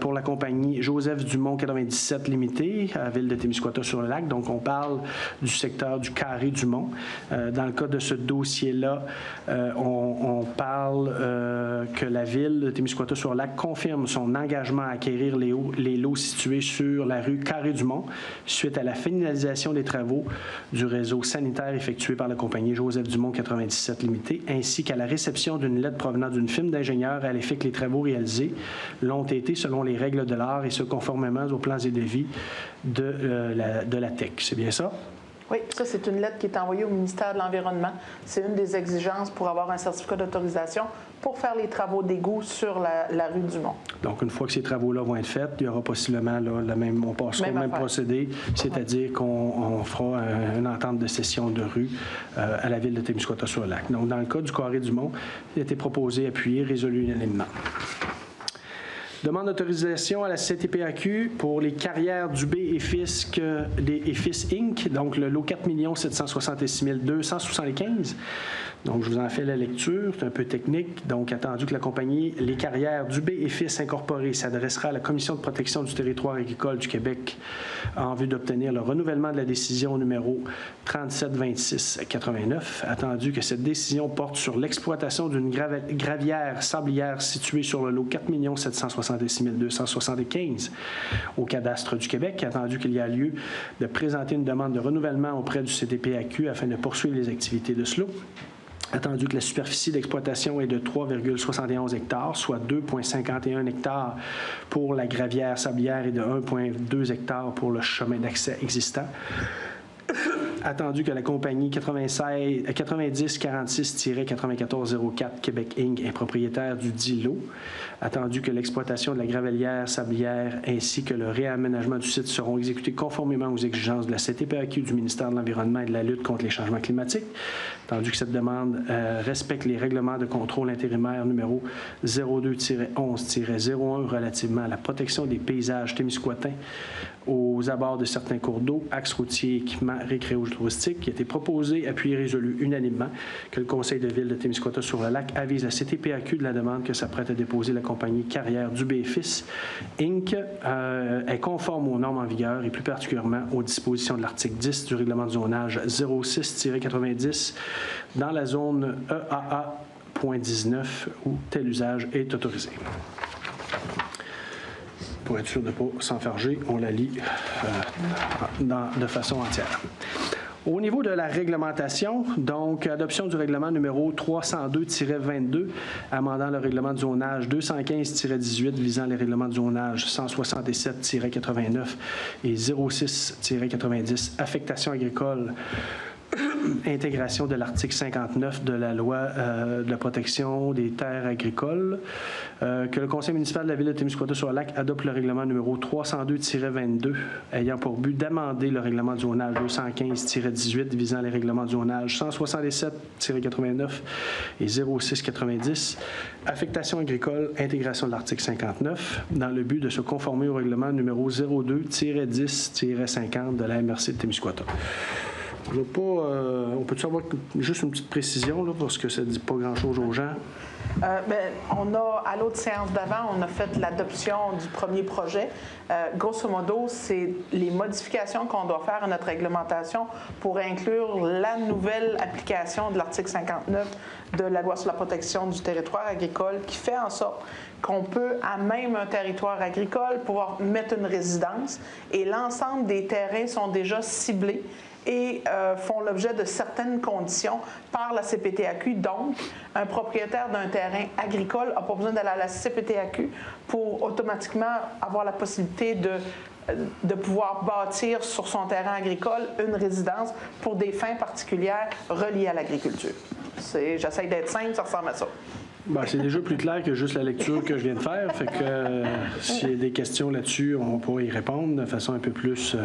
[SPEAKER 5] pour la compagnie Joseph Dumont 97 Limité, à la ville de Témiscouata-sur-le-Lac. Donc, on parle du secteur du Carré Dumont. Dans le cas de ce dossier-là, on parle que la ville de Témiscouata-sur-le-Lac confirme son engagement à acquérir les lots situés sur la rue Carré Dumont suite à la finalisation des travaux du réseau sanitaire effectué par la compagnie Joseph Dumont 97 Limité, ainsi qu'à la réception d'une lettre provenant d'une firme d'ingénieurs à l'effet que les travaux réalisés l'ont été selon les règles de l'art et ce conformément aux plans et devis de la TEC. C'est bien ça? Oui, ça, c'est une lettre qui est envoyée au ministère de l'Environnement. C'est une des exigences pour avoir un certificat d'autorisation pour faire les travaux d'égout sur la rue Dumont. Donc, une fois que ces travaux-là vont être faits, il y aura possiblement on passera au même procédé, c'est-à-dire qu'on fera une entente de cession de rue à la ville de Témiscouata-sur-le-Lac. Donc, dans le cas du Carré Dumont, il a été proposé, appuyé, résolu unanimement. Demande d'autorisation à la CTPAQ pour les carrières Dubé et Fils Inc., donc le lot 4 766 275. Donc, je vous en fais la lecture, c'est un peu technique. Donc, attendu que la compagnie Les Carrières Dubé et Fils Incorporée s'adressera à la Commission de protection du territoire agricole du Québec en vue d'obtenir le renouvellement de la décision numéro 3726-89. Attendu que cette décision porte sur l'exploitation d'une gravière sablière située sur le lot 4 766 275 au cadastre du Québec. Attendu qu'il y a lieu de présenter une demande de renouvellement auprès du CTPAQ afin de poursuivre les activités de ce lot. Attendu que la superficie d'exploitation est de 3,71 hectares, soit 2,51 hectares pour la gravière sablière et de 1,2 hectares pour le chemin d'accès existant. Attendu que la compagnie 9046-9404 Québec Inc. est propriétaire du dit lot. Attendu que l'exploitation de la gravelière sablière ainsi que le réaménagement du site seront exécutés conformément aux exigences de la CTPAQ, du ministère de l'Environnement et de la lutte contre les changements climatiques. Attendu que cette demande respecte les règlements de contrôle intérimaire numéro 02-11-01 relativement à la protection des paysages témiscouatins
[SPEAKER 1] aux abords de certains cours d'eau, axes routiers, équipements récréo-touristiques, qui a été proposé, appuyé et résolu unanimement que le Conseil de ville de Témiscouata-sur-le-Lac avise la CTPAQ de la demande que s'apprête à déposer la compagnie Carrière Dubé et Fils, Inc. Est conforme aux normes en vigueur et plus particulièrement aux dispositions de l'article 10 du règlement de zonage 06-90 dans la zone EAA.19 où tel usage est autorisé. Pour être sûr de ne pas s'enfarger, on la lit de façon entière. Au niveau de la réglementation, donc, adoption du règlement numéro 302-22, amendant le règlement de zonage 215-18 visant les règlements de zonage 167-89 et 06-90, affectation agricole, intégration de l'article 59 de la loi de la protection des terres agricoles, que le conseil municipal de la ville de Témiscouata-sur-le-Lac adopte le règlement numéro 302-22 ayant pour but d'amender le règlement de zonage 215-18 visant les règlements de zonage 167-89 et 06-90, affectation agricole, intégration de l'article 59 dans le but de se conformer au règlement numéro 02-10-50 de la MRC de Témiscouata. On peut-tu avoir juste une petite précision, là, parce que ça ne dit pas grand-chose aux gens?
[SPEAKER 5] On a, à l'autre séance d'avant, on a fait l'adoption du premier projet. Grosso modo, c'est les modifications qu'on doit faire à notre réglementation pour inclure la nouvelle application de l'article 59 de la loi sur la protection du territoire agricole qui fait en sorte qu'on peut, à même un territoire agricole, pouvoir mettre une résidence et l'ensemble des terrains sont déjà ciblés et font l'objet de certaines conditions par la CPTAQ. Donc, un propriétaire d'un terrain agricole n'a pas besoin d'aller à la CPTAQ pour automatiquement avoir la possibilité de pouvoir bâtir sur son terrain agricole une résidence pour des fins particulières reliées à l'agriculture. J'essaie d'être simple, ça ressemble à ça.
[SPEAKER 1] Bien, c'est déjà plus clair que juste la lecture que je viens de faire. Fait que s'il y a des questions là-dessus, on pourra y répondre de façon un peu plus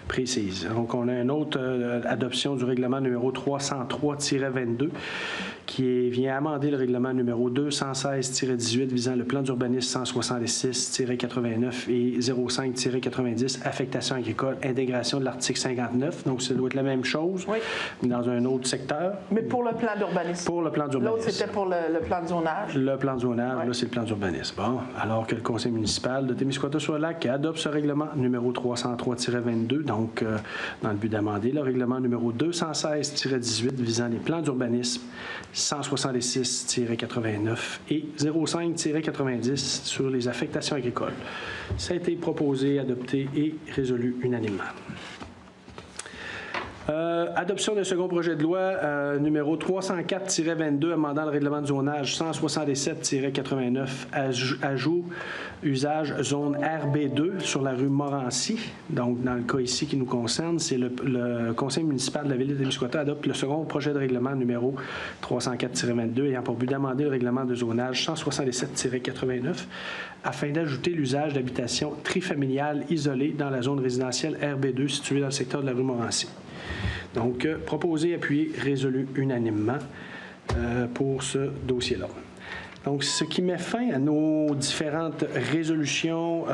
[SPEAKER 1] précise. Donc, on a une autre adoption du règlement numéro 303-22 qui vient amender le règlement numéro 216-18 visant le plan d'urbanisme 166-89 et 05-90, affectation agricole, intégration de l'article 59. Donc, ça doit être la même chose,
[SPEAKER 5] oui,
[SPEAKER 1] mais dans un autre secteur.
[SPEAKER 5] Mais pour le plan d'urbanisme.
[SPEAKER 1] Pour le plan d'urbanisme.
[SPEAKER 5] L'autre, c'était pour le plan de zonage.
[SPEAKER 1] Le plan de zonage,
[SPEAKER 5] oui,
[SPEAKER 1] là, c'est le plan d'urbanisme. Bon, alors que le conseil municipal de Témiscouata-sur-le-Lac adopte ce règlement numéro 303-22, donc dans le but d'amender le règlement numéro 216-18 visant les plans d'urbanisme 166-89 et 05-90 sur les affectations agricoles. Ça a été proposé, adopté et résolu unanimement. Adoption d'un second projet de loi numéro 304-22 amendant le règlement de zonage 167-89 ajout usage zone RB2 sur la rue Morancy. Donc, dans le cas ici qui nous concerne, c'est le conseil municipal de la ville de Témiscouata adopte le second projet de règlement numéro 304-22 ayant pour but d'amender le règlement de zonage 167-89 afin d'ajouter l'usage d'habitation trifamiliale isolée dans la zone résidentielle RB2 située dans le secteur de la rue Morancy. Donc, proposé, appuyé, résolu unanimement pour ce dossier-là. Donc, ce qui met fin à nos différentes résolutions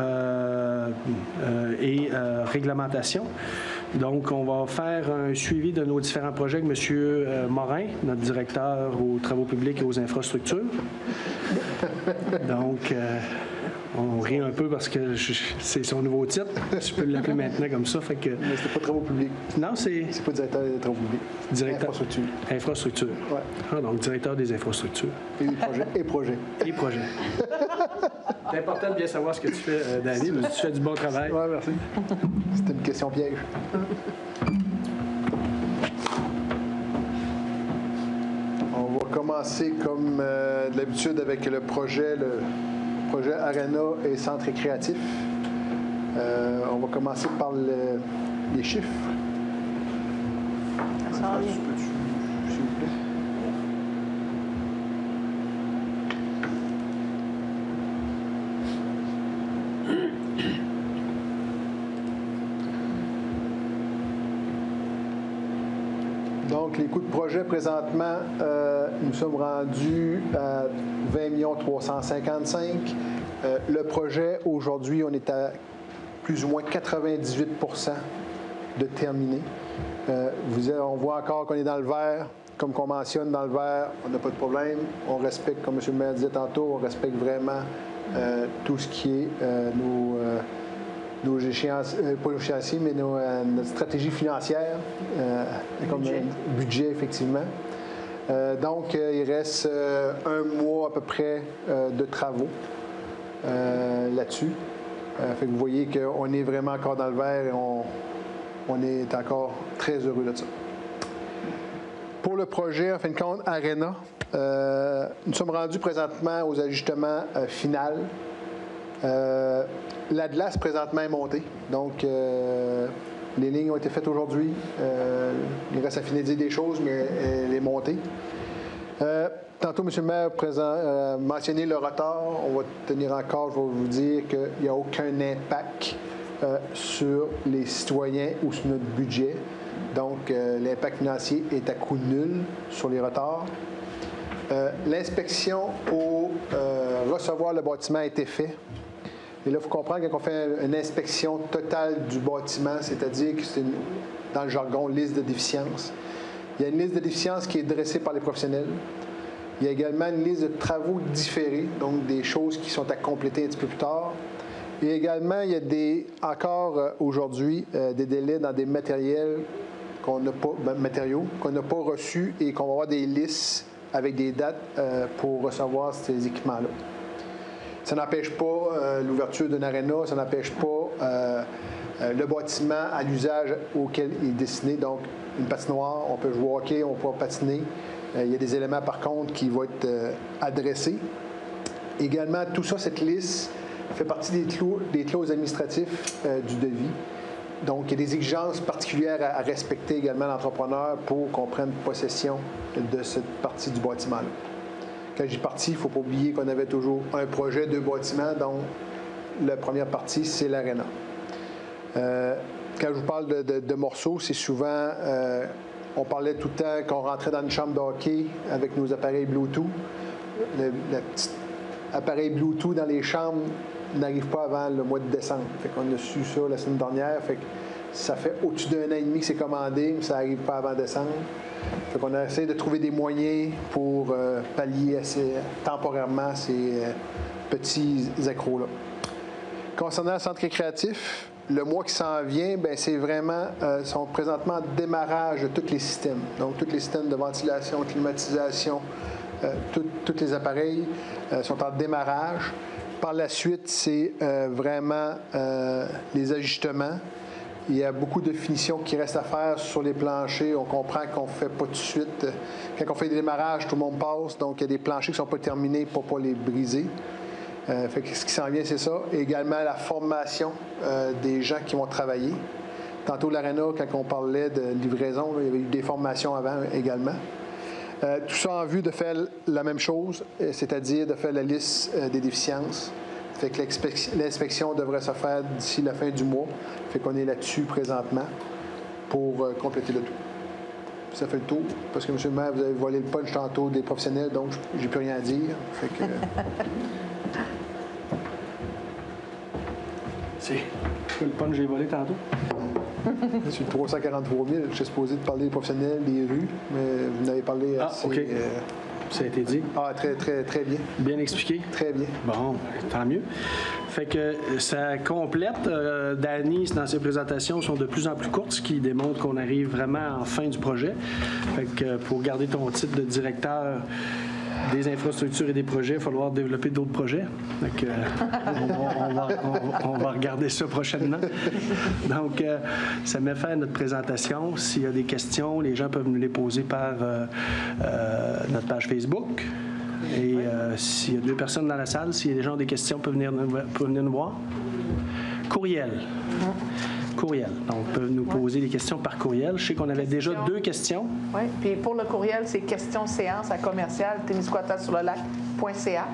[SPEAKER 1] et réglementations. Donc, on va faire un suivi de nos différents projets avec M. Morin, notre directeur aux travaux publics et aux infrastructures. Donc, on rit un peu parce que c'est son nouveau titre. Je peux l'appeler maintenant comme ça. Fait que...
[SPEAKER 8] Mais c'est pas travaux publics.
[SPEAKER 1] Non, c'est...
[SPEAKER 8] C'est pas directeur des travaux publics.
[SPEAKER 1] Directeur...
[SPEAKER 8] Infrastructure.
[SPEAKER 1] Infrastructure.
[SPEAKER 8] Ouais.
[SPEAKER 1] Ah, donc, directeur des infrastructures.
[SPEAKER 8] Et projets. Et projets.
[SPEAKER 1] Et projets. C'est important de bien savoir ce que tu fais, Danny, mais tu fais du bon travail.
[SPEAKER 8] Oui, merci. C'était une question piège. On va commencer comme de l'habitude avec le projet Arena et Centre récréatif. On va commencer par les chiffres.
[SPEAKER 5] Ça s'en vient.
[SPEAKER 8] S'il vous plaît. Donc, les coûts de projet, présentement, nous sommes rendus à 20 355 000. Le projet, aujourd'hui, on est à plus ou moins 98 % de terminé. On voit encore qu'on est dans le vert. Comme qu'on mentionne dans le vert, on n'a pas de problème. On respecte, comme M. le maire disait tantôt, on respecte vraiment tout ce qui est nos échéances, pas nos échéanciers, mais notre stratégie financière, comme budget, effectivement. Donc, il reste un mois à peu près de travaux là-dessus. Fait que vous voyez qu'on est vraiment encore dans le vert et on est encore très heureux de ça. Pour le projet, en fin de compte, Arena, nous sommes rendus présentement aux ajustements finaux. L'Atlas, présentement, est monté. Donc, les lignes ont été faites aujourd'hui. Il reste à finaliser des choses, mais elle est montée. Tantôt, M. le maire a mentionné le retard. On va tenir encore, je vais vous dire qu'il n'y a aucun impact sur les citoyens ou sur notre budget. Donc, l'impact financier est à coût nul sur les retards. L'inspection pour recevoir le bâtiment a été faite. Et là, il faut comprendre que quand on fait une inspection totale du bâtiment, c'est-à-dire que c'est, dans le jargon, liste de déficiences. Il y a une liste de déficiences qui est dressée par les professionnels. Il y a également une liste de travaux différés, donc des choses qui sont à compléter un petit peu plus tard. Et également, il y a encore aujourd'hui des délais dans des matériaux qu'on n'a pas reçus et qu'on va avoir des listes avec des dates pour recevoir ces équipements-là. Ça n'empêche pas l'ouverture d'une aréna, ça n'empêche pas le bâtiment à l'usage auquel il est destiné. Donc, une patinoire, on peut jouer au hockey, on peut patiner. Il y a des éléments, par contre, qui vont être adressés. Également, tout ça, cette liste fait partie des clauses administratives du devis. Donc, il y a des exigences particulières à respecter également l'entrepreneur pour qu'on prenne possession de cette partie du bâtiment-là. Quand je dis partie, il ne faut pas oublier qu'on avait toujours un projet, 2 bâtiments, dont la première partie, c'est l'aréna. Quand je vous parle de morceaux, c'est souvent, on parlait tout le temps qu'on rentrait dans une chambre de hockey avec nos appareils Bluetooth. Le petit appareil Bluetooth dans les chambres n'arrive pas avant le mois de décembre. Fait qu'on a su ça la semaine dernière. Fait que ça fait au-dessus d'1 an et demi que c'est commandé, mais ça n'arrive pas avant décembre. Fait qu'on a essayé de trouver des moyens pour pallier temporairement ces petits accros-là. Concernant le centre récréatif, le mois qui s'en vient, bien, c'est vraiment, sont présentement en démarrage de tous les systèmes. Donc, tous les systèmes de ventilation, climatisation, tous les appareils sont en démarrage. Par la suite, c'est vraiment les ajustements. Il y a beaucoup de finitions qui restent à faire sur les planchers. On comprend qu'on ne fait pas tout de suite. Quand on fait des démarrages, tout le monde passe. Donc, il y a des planchers qui ne sont pas terminés pour ne pas les briser. Fait que ce qui s'en vient, c'est ça. Et également, la formation des gens qui vont travailler. Tantôt, l'aréna, quand on parlait de livraison, là, il y avait eu des formations avant également. Tout ça en vue de faire la même chose, c'est-à-dire de faire la liste des déficiences. Fait que l'inspection devrait se faire d'ici la fin du mois. Fait qu'on est là-dessus présentement pour compléter le tout. Ça fait le tour, parce que, M. le maire, vous avez volé le punch tantôt des professionnels, donc j'ai plus rien à dire. Fait que,
[SPEAKER 1] c'est le punch que j'ai volé tantôt?
[SPEAKER 8] Sur le 343 000, je suis supposé de parler des professionnels, des rues, mais vous n'avez parlé assez...
[SPEAKER 1] OK. Ça a été dit.
[SPEAKER 8] Ah, très, très, très bien.
[SPEAKER 1] Bien expliqué?
[SPEAKER 8] Très bien.
[SPEAKER 1] Bon, tant mieux. Fait que ça complète. Danny, dans ses présentations, sont de plus en plus courtes, ce qui démontre qu'on arrive vraiment en fin du projet. Fait que pour garder ton titre de directeur des infrastructures et des projets, il va falloir développer d'autres projets. Donc, on va regarder ça prochainement. Donc, ça met fin à notre présentation. S'il y a des questions, les gens peuvent nous les poser par notre page Facebook. Et s'il y a 2 personnes dans la salle, s'il y a des gens qui ont des questions, peuvent venir nous voir. Courriel. Courriel. Donc, on peut nous poser des questions par courriel. Je sais qu'on avait déjà 2 questions.
[SPEAKER 5] Oui, puis pour le courriel, c'est questions-séance@commercial-témiscouatasurlelac.ca.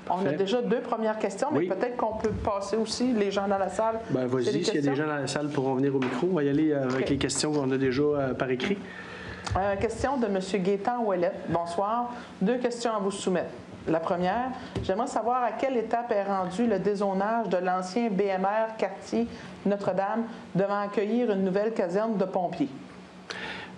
[SPEAKER 5] On a déjà 2 premières questions, mais peut-être qu'on peut passer aussi les gens dans la salle.
[SPEAKER 1] Bien, vas-y, s'il y a des gens dans la salle pourront venir au micro. On va y aller avec les questions qu'on a déjà par écrit.
[SPEAKER 5] Question de M. Gaétan Ouellette. Bonsoir. 2 questions à vous soumettre. La première, j'aimerais savoir à quelle étape est rendu le dézonage de l'ancien BMR quartier Notre-Dame devant accueillir une nouvelle caserne de pompiers.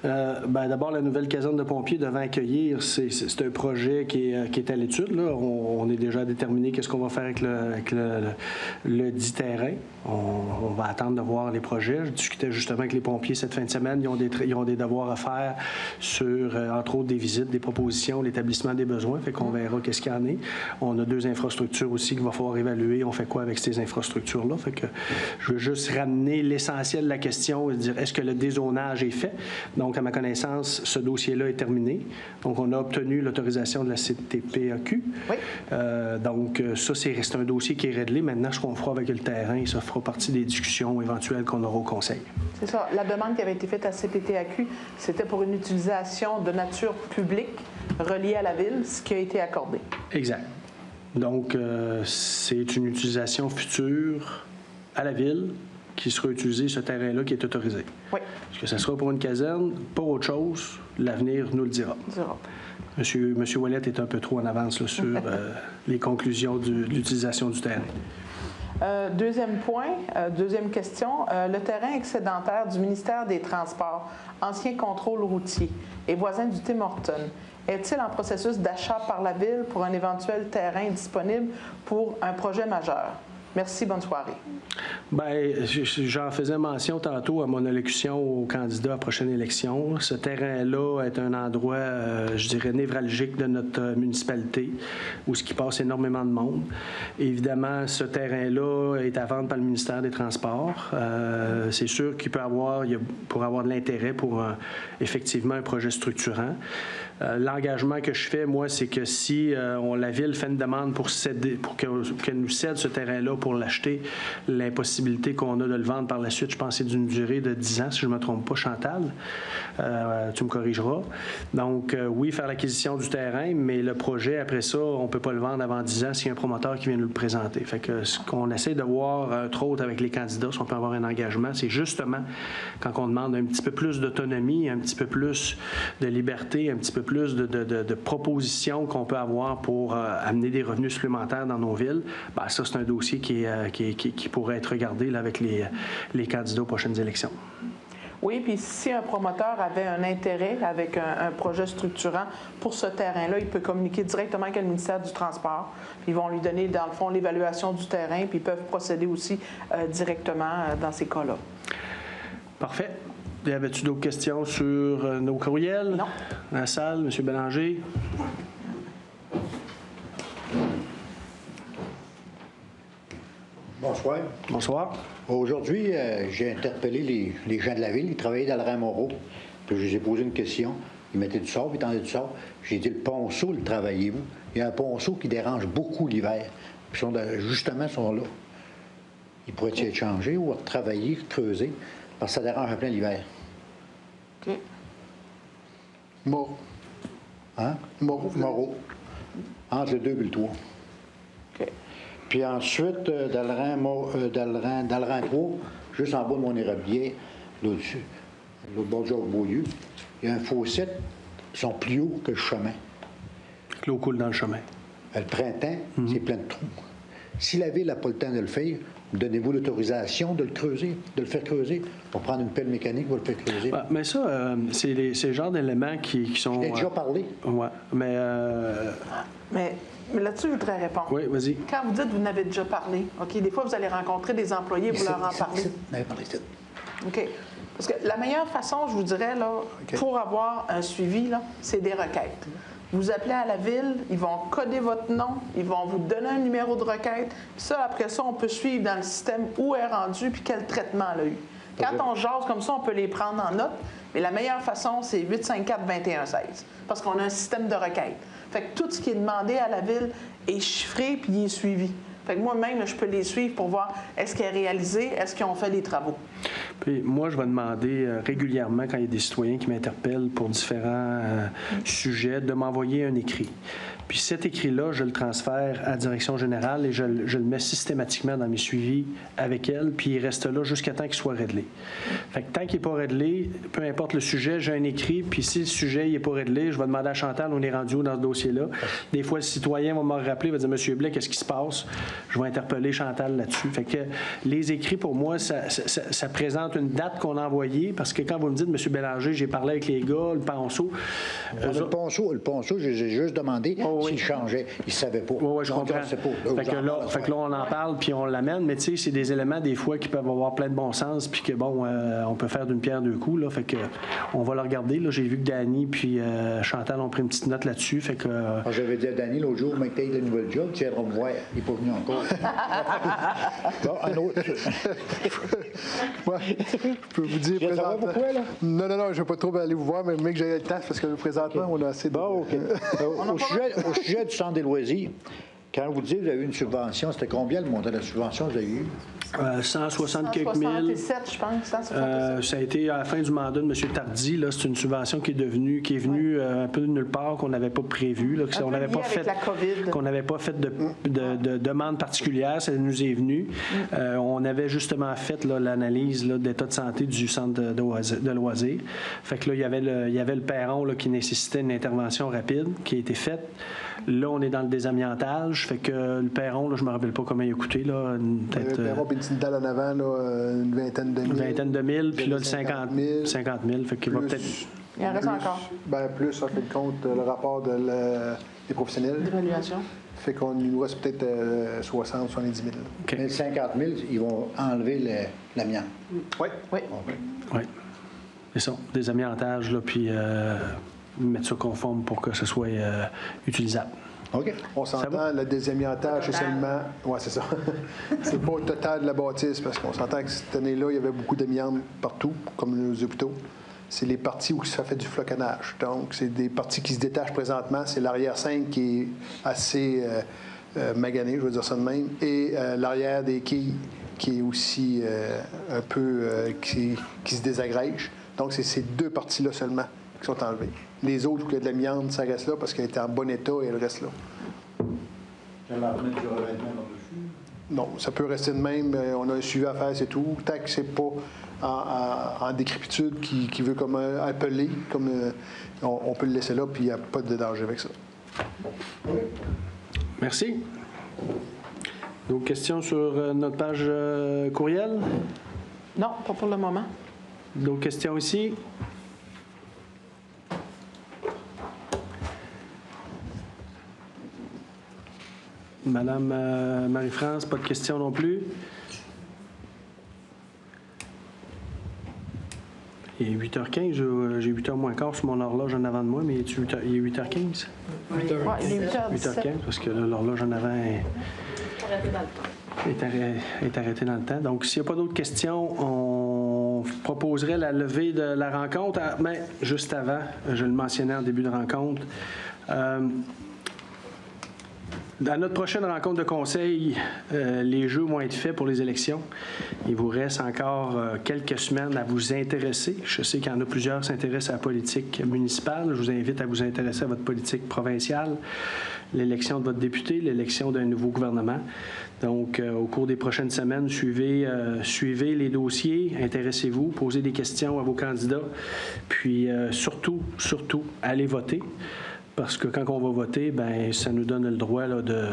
[SPEAKER 1] D'abord, la nouvelle caserne de pompiers devant accueillir, c'est un projet qui est à l'étude. On est déjà déterminé qu'est-ce qu'on va faire avec le dit terrain. On va attendre de voir les projets. Je discutais justement avec les pompiers cette fin de semaine. Ils ont des devoirs à faire sur, entre autres, des visites, des propositions, l'établissement des besoins. Fait qu'on verra qu'est-ce qu'il y en est. On a 2 infrastructures aussi qu'il va falloir évaluer. On fait quoi avec ces infrastructures-là? Fait que je veux juste ramener l'essentiel de la question et dire, est-ce que le dézonage est fait? Donc, à ma connaissance, ce dossier-là est terminé. Donc, on a obtenu l'autorisation de la CTPAQ.
[SPEAKER 5] Oui.
[SPEAKER 1] Donc, ça, c'est un dossier qui est réglé. Maintenant, ce qu'on fera avec le terrain, ça fera partie des discussions éventuelles qu'on aura au Conseil.
[SPEAKER 5] C'est ça. La demande qui avait été faite à CPTAQ, c'était pour une utilisation de nature publique reliée à la ville, ce qui a été accordé.
[SPEAKER 1] Exact. Donc, c'est une utilisation future à la ville qui sera utilisé, ce terrain-là qui est autorisé.
[SPEAKER 5] Oui.
[SPEAKER 1] Est-ce que ça sera pour une caserne, pour autre chose? L'avenir nous le dira. Monsieur Ouellet est un peu trop en avance là, sur les conclusions de l'utilisation du terrain.
[SPEAKER 5] Deuxième point, deuxième question. Le terrain excédentaire du ministère des Transports, ancien contrôle routier et voisin du Tim Hortons, est-il en processus d'achat par la Ville pour un éventuel terrain disponible pour un projet majeur? Merci, bonne soirée. Bien,
[SPEAKER 1] j'en faisais mention tantôt à mon allocution aux candidats à la prochaine élection. Ce terrain-là est un endroit, je dirais, névralgique de notre municipalité, où ce qui passe énormément de monde. Évidemment, ce terrain-là est à vendre par le ministère des Transports. C'est sûr qu'il peut avoir de l'intérêt pour effectivement un projet structurant. L'engagement que je fais, moi, c'est que si la Ville fait une demande pour qu'elle nous cède ce terrain-là pour l'acheter, l'impossibilité qu'on a de le vendre par la suite, je pense que c'est d'une durée de 10 ans, si je ne me trompe pas, Chantal. Tu me corrigeras. Donc, oui, faire l'acquisition du terrain, mais le projet, après ça, on ne peut pas le vendre avant 10 ans s'il y a un promoteur qui vient nous le présenter. Fait que ce qu'on essaie de voir, entre autres, avec les candidats, si on peut avoir un engagement, c'est justement quand on demande un petit peu plus d'autonomie, un petit peu plus de liberté, un petit peu plus de propositions qu'on peut avoir pour amener des revenus supplémentaires dans nos villes, bien, ça, c'est un dossier qui pourrait être regardé là, avec les candidats aux prochaines élections.
[SPEAKER 5] Oui, puis si un promoteur avait un intérêt avec un projet structurant pour ce terrain-là, il peut communiquer directement avec le ministère du Transport. Puis ils vont lui donner, dans le fond, l'évaluation du terrain, puis ils peuvent procéder aussi directement dans ces cas-là.
[SPEAKER 1] Parfait. Y avait-tu d'autres questions sur nos courriels?
[SPEAKER 5] Non.
[SPEAKER 1] Dans la salle, M. Bélanger.
[SPEAKER 9] Bonsoir.
[SPEAKER 1] Bonsoir.
[SPEAKER 9] Aujourd'hui, j'ai interpellé les gens de la ville. Ils travaillaient dans le Rhin-Moreau. Puis je les ai posé une question. Ils mettaient du sable, ils tendaient du sable. J'ai dit, le ponceau, le travaillez-vous? Il y a un ponceau qui dérange beaucoup l'hiver. Puis justement, ils sont là. Ils pourraient être changés ou travailler, creuser, parce que ça dérange en plein l'hiver.
[SPEAKER 5] OK.
[SPEAKER 9] Moreau. Hein? Moreau. Entre le 2 et le 3.
[SPEAKER 5] OK.
[SPEAKER 9] Puis ensuite, dans le Rhin 3, juste en bas de mon érablier, là-dessus, l'autre bord du Beaulieu, il y a un fossé qui sont plus hauts que le chemin.
[SPEAKER 1] L'eau coule dans le chemin.
[SPEAKER 9] Le printemps, c'est plein de trous. Si la ville n'a pas le temps de le faire, donnez-vous l'autorisation de le creuser, de le faire creuser. On va prendre une pelle mécanique pour le faire creuser.
[SPEAKER 1] Ouais, mais ça, c'est le genre d'éléments qui sont...
[SPEAKER 9] J'ai déjà parlé.
[SPEAKER 1] Oui, mais...
[SPEAKER 5] Mais là-dessus, je voudrais répondre.
[SPEAKER 1] Oui, vas-y.
[SPEAKER 5] Quand vous dites que vous n'avez déjà parlé, OK, des fois, vous allez rencontrer des employés, vous leur en parlez. OK. Parce que la meilleure façon, je vous dirais, là, pour avoir un suivi, là, c'est des requêtes. Vous appelez à la ville, ils vont coder votre nom, ils vont vous donner un numéro de requête. Puis ça, après ça, on peut suivre dans le système où est rendu puis quel traitement elle a eu. Quand on jase comme ça, on peut les prendre en note. Mais la meilleure façon, c'est 854-2116. Parce qu'on a un système de requête. Fait que tout ce qui est demandé à la ville est chiffré puis il est suivi. Fait que moi-même, je peux les suivre pour voir est-ce qu'il est réalisé, est-ce qu'ils ont fait des travaux.
[SPEAKER 1] Puis moi, je vais demander régulièrement, quand il y a des citoyens qui m'interpellent pour différents sujets, de m'envoyer un écrit. Puis cet écrit-là, je le transfère à la direction générale et je le mets systématiquement dans mes suivis avec elle, puis il reste là jusqu'à temps qu'il soit réglé. Fait que tant qu'il n'est pas réglé, peu importe le sujet, j'ai un écrit, puis si le sujet n'est pas réglé, je vais demander à Chantal, on est rendu où dans ce dossier-là. Des fois, le citoyen va me rappeler, va dire « Monsieur Blais, qu'est-ce qui se passe? » Je vais interpeller Chantal là-dessus. Fait que les écrits, pour moi, ça présente une date qu'on a envoyée, parce que quand vous me dites « Monsieur Bélanger, j'ai parlé avec les gars, le ponceau... »
[SPEAKER 9] Le ponceau, j'ai juste demandé s'il changeait. Il ne savait pas.
[SPEAKER 1] Oui, je comprends. Fait que là, on en parle, puis on l'amène, mais tu sais, c'est des éléments, des fois, qui peuvent avoir plein de bon sens, puis que, bon, on peut faire d'une pierre deux coups, là, fait que on va le regarder, là. J'ai vu que Danny puis Chantal ont pris une petite note là-dessus, fait que...
[SPEAKER 9] J'avais dit à Danny l'autre jour, mec, t'as eu de nouvelles jobs, tu viendras me voir. Il n'est pas venu encore. Bon, un autre.
[SPEAKER 8] Ouais, je peux vous dire présentement...
[SPEAKER 9] pourquoi, là?
[SPEAKER 8] Non, je ne vais pas trop aller vous voir, mais mec, j'ai le temps, parce que présentement, on a assez de...
[SPEAKER 9] Bon, OK. Au sujet du centre des loisirs, quand vous dites que vous avez eu une subvention, c'était combien le montant de la subvention que vous avez eu?
[SPEAKER 1] 160 quelques mille.
[SPEAKER 5] 167, je pense. 167.
[SPEAKER 1] Ça a été à la fin du mandat de M. Tardy. Là, c'est une subvention qui est venue un peu de nulle part, qu'on n'avait pas prévu. Là, qu'on n'avait pas fait de demande particulière. Ça nous est venu. On avait justement fait l'analyse d'état de santé du centre de loisirs. Fait que là, il y avait le perron là, qui nécessitait une intervention rapide qui a été faite. Là, on est dans le désamiantage. Fait que le perron, là, je ne me rappelle pas combien il a coûté. Là, peut-être,
[SPEAKER 8] le perron, puis une dalle en avant, là, une vingtaine de mille.
[SPEAKER 1] Une vingtaine de mille, puis là, le 50 000. Fait qu'il va peut-être...
[SPEAKER 5] Il en reste encore.
[SPEAKER 8] Bien, plus, en fait compte, le rapport des professionnels.
[SPEAKER 5] D'évaluation.
[SPEAKER 8] Fait qu'on nous reste peut-être 60 70 000.
[SPEAKER 1] Okay.
[SPEAKER 9] Mais 50 000, ils vont enlever l'amiante.
[SPEAKER 8] Oui.
[SPEAKER 1] Oui. C'est ça, désamiantage, là, puis mettre ça conforme pour que ce soit utilisable.
[SPEAKER 9] OK.
[SPEAKER 8] On s'entend, le désamiantage, c'est seulement... Oui, c'est ça. C'est pas au total de la bâtisse, parce qu'on s'entend que cette année-là, il y avait beaucoup d'amiante partout, comme nos hôpitaux. C'est les parties où ça fait du floconnage. Donc, c'est des parties qui se détachent présentement. C'est l'arrière-scène qui est assez magané, je veux dire ça de même, et l'arrière des quilles qui est aussi un peu... qui se désagrège. Donc, c'est ces deux parties-là seulement qui sont enlevées. Les autres, où il y a de l'amiante, ça reste là parce qu'elle est en bon état et elle reste là. Non, ça peut rester de même. On a un suivi à faire, c'est tout. Tant que c'est pas en décrépitude qui veut comme appeler, on peut le laisser là, puis il n'y a pas de danger avec ça.
[SPEAKER 1] Merci. D'autres questions sur notre page courriel?
[SPEAKER 5] Non, pas pour le moment.
[SPEAKER 1] D'autres questions ici? Madame Marie-France, pas de questions non plus? Il est 8h15, j'ai 8h moins quart sur mon horloge en avant de moi, mais il est 8h15?
[SPEAKER 5] Oui, il est
[SPEAKER 1] 8h15, parce que l'horloge en avant est arrêtée dans le temps. Donc, s'il n'y a pas d'autres questions, on proposerait la levée de la rencontre. Mais juste avant, je le mentionnais en début de rencontre, dans notre prochaine rencontre de conseil, les jeux vont être faits pour les élections. Il vous reste encore quelques semaines à vous intéresser. Je sais qu'il y en a plusieurs qui s'intéressent à la politique municipale. Je vous invite à vous intéresser à votre politique provinciale, l'élection de votre député, l'élection d'un nouveau gouvernement. Donc, au cours des prochaines semaines, suivez les dossiers, intéressez-vous, posez des questions à vos candidats, puis surtout, allez voter. Parce que quand on va voter, ben ça nous donne le droit là, de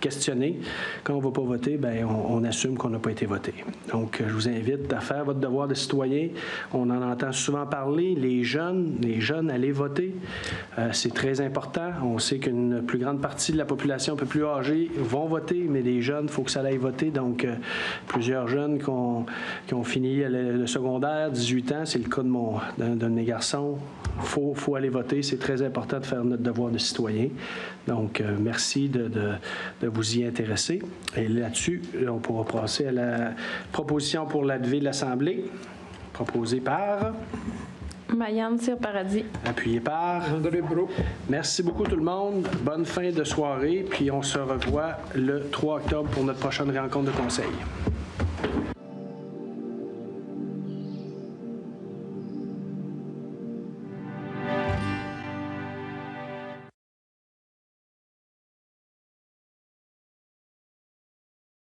[SPEAKER 1] questionner. Quand on ne va pas voter, ben on assume qu'on n'a pas été voté. Donc, je vous invite à faire votre devoir de citoyen. On en entend souvent parler. Les jeunes, allez voter. C'est très important. On sait qu'une plus grande partie de la population un peu plus âgée vont voter, mais les jeunes, il faut que ça aille voter. Donc, plusieurs jeunes qui ont fini le secondaire, 18 ans, c'est le cas d'un de mes garçons. Faut aller voter. C'est très important de faire notre devoir de citoyen. Donc, merci de vous y intéresser. Et là-dessus, on pourra passer à la proposition pour la levée de l'Assemblée, proposée par...
[SPEAKER 2] Marianne Cyr-Paradis.
[SPEAKER 1] Appuyée par...
[SPEAKER 6] André Brault.
[SPEAKER 1] Merci beaucoup tout le monde. Bonne fin de soirée. Puis on se revoit le 3 octobre pour notre prochaine rencontre de conseil.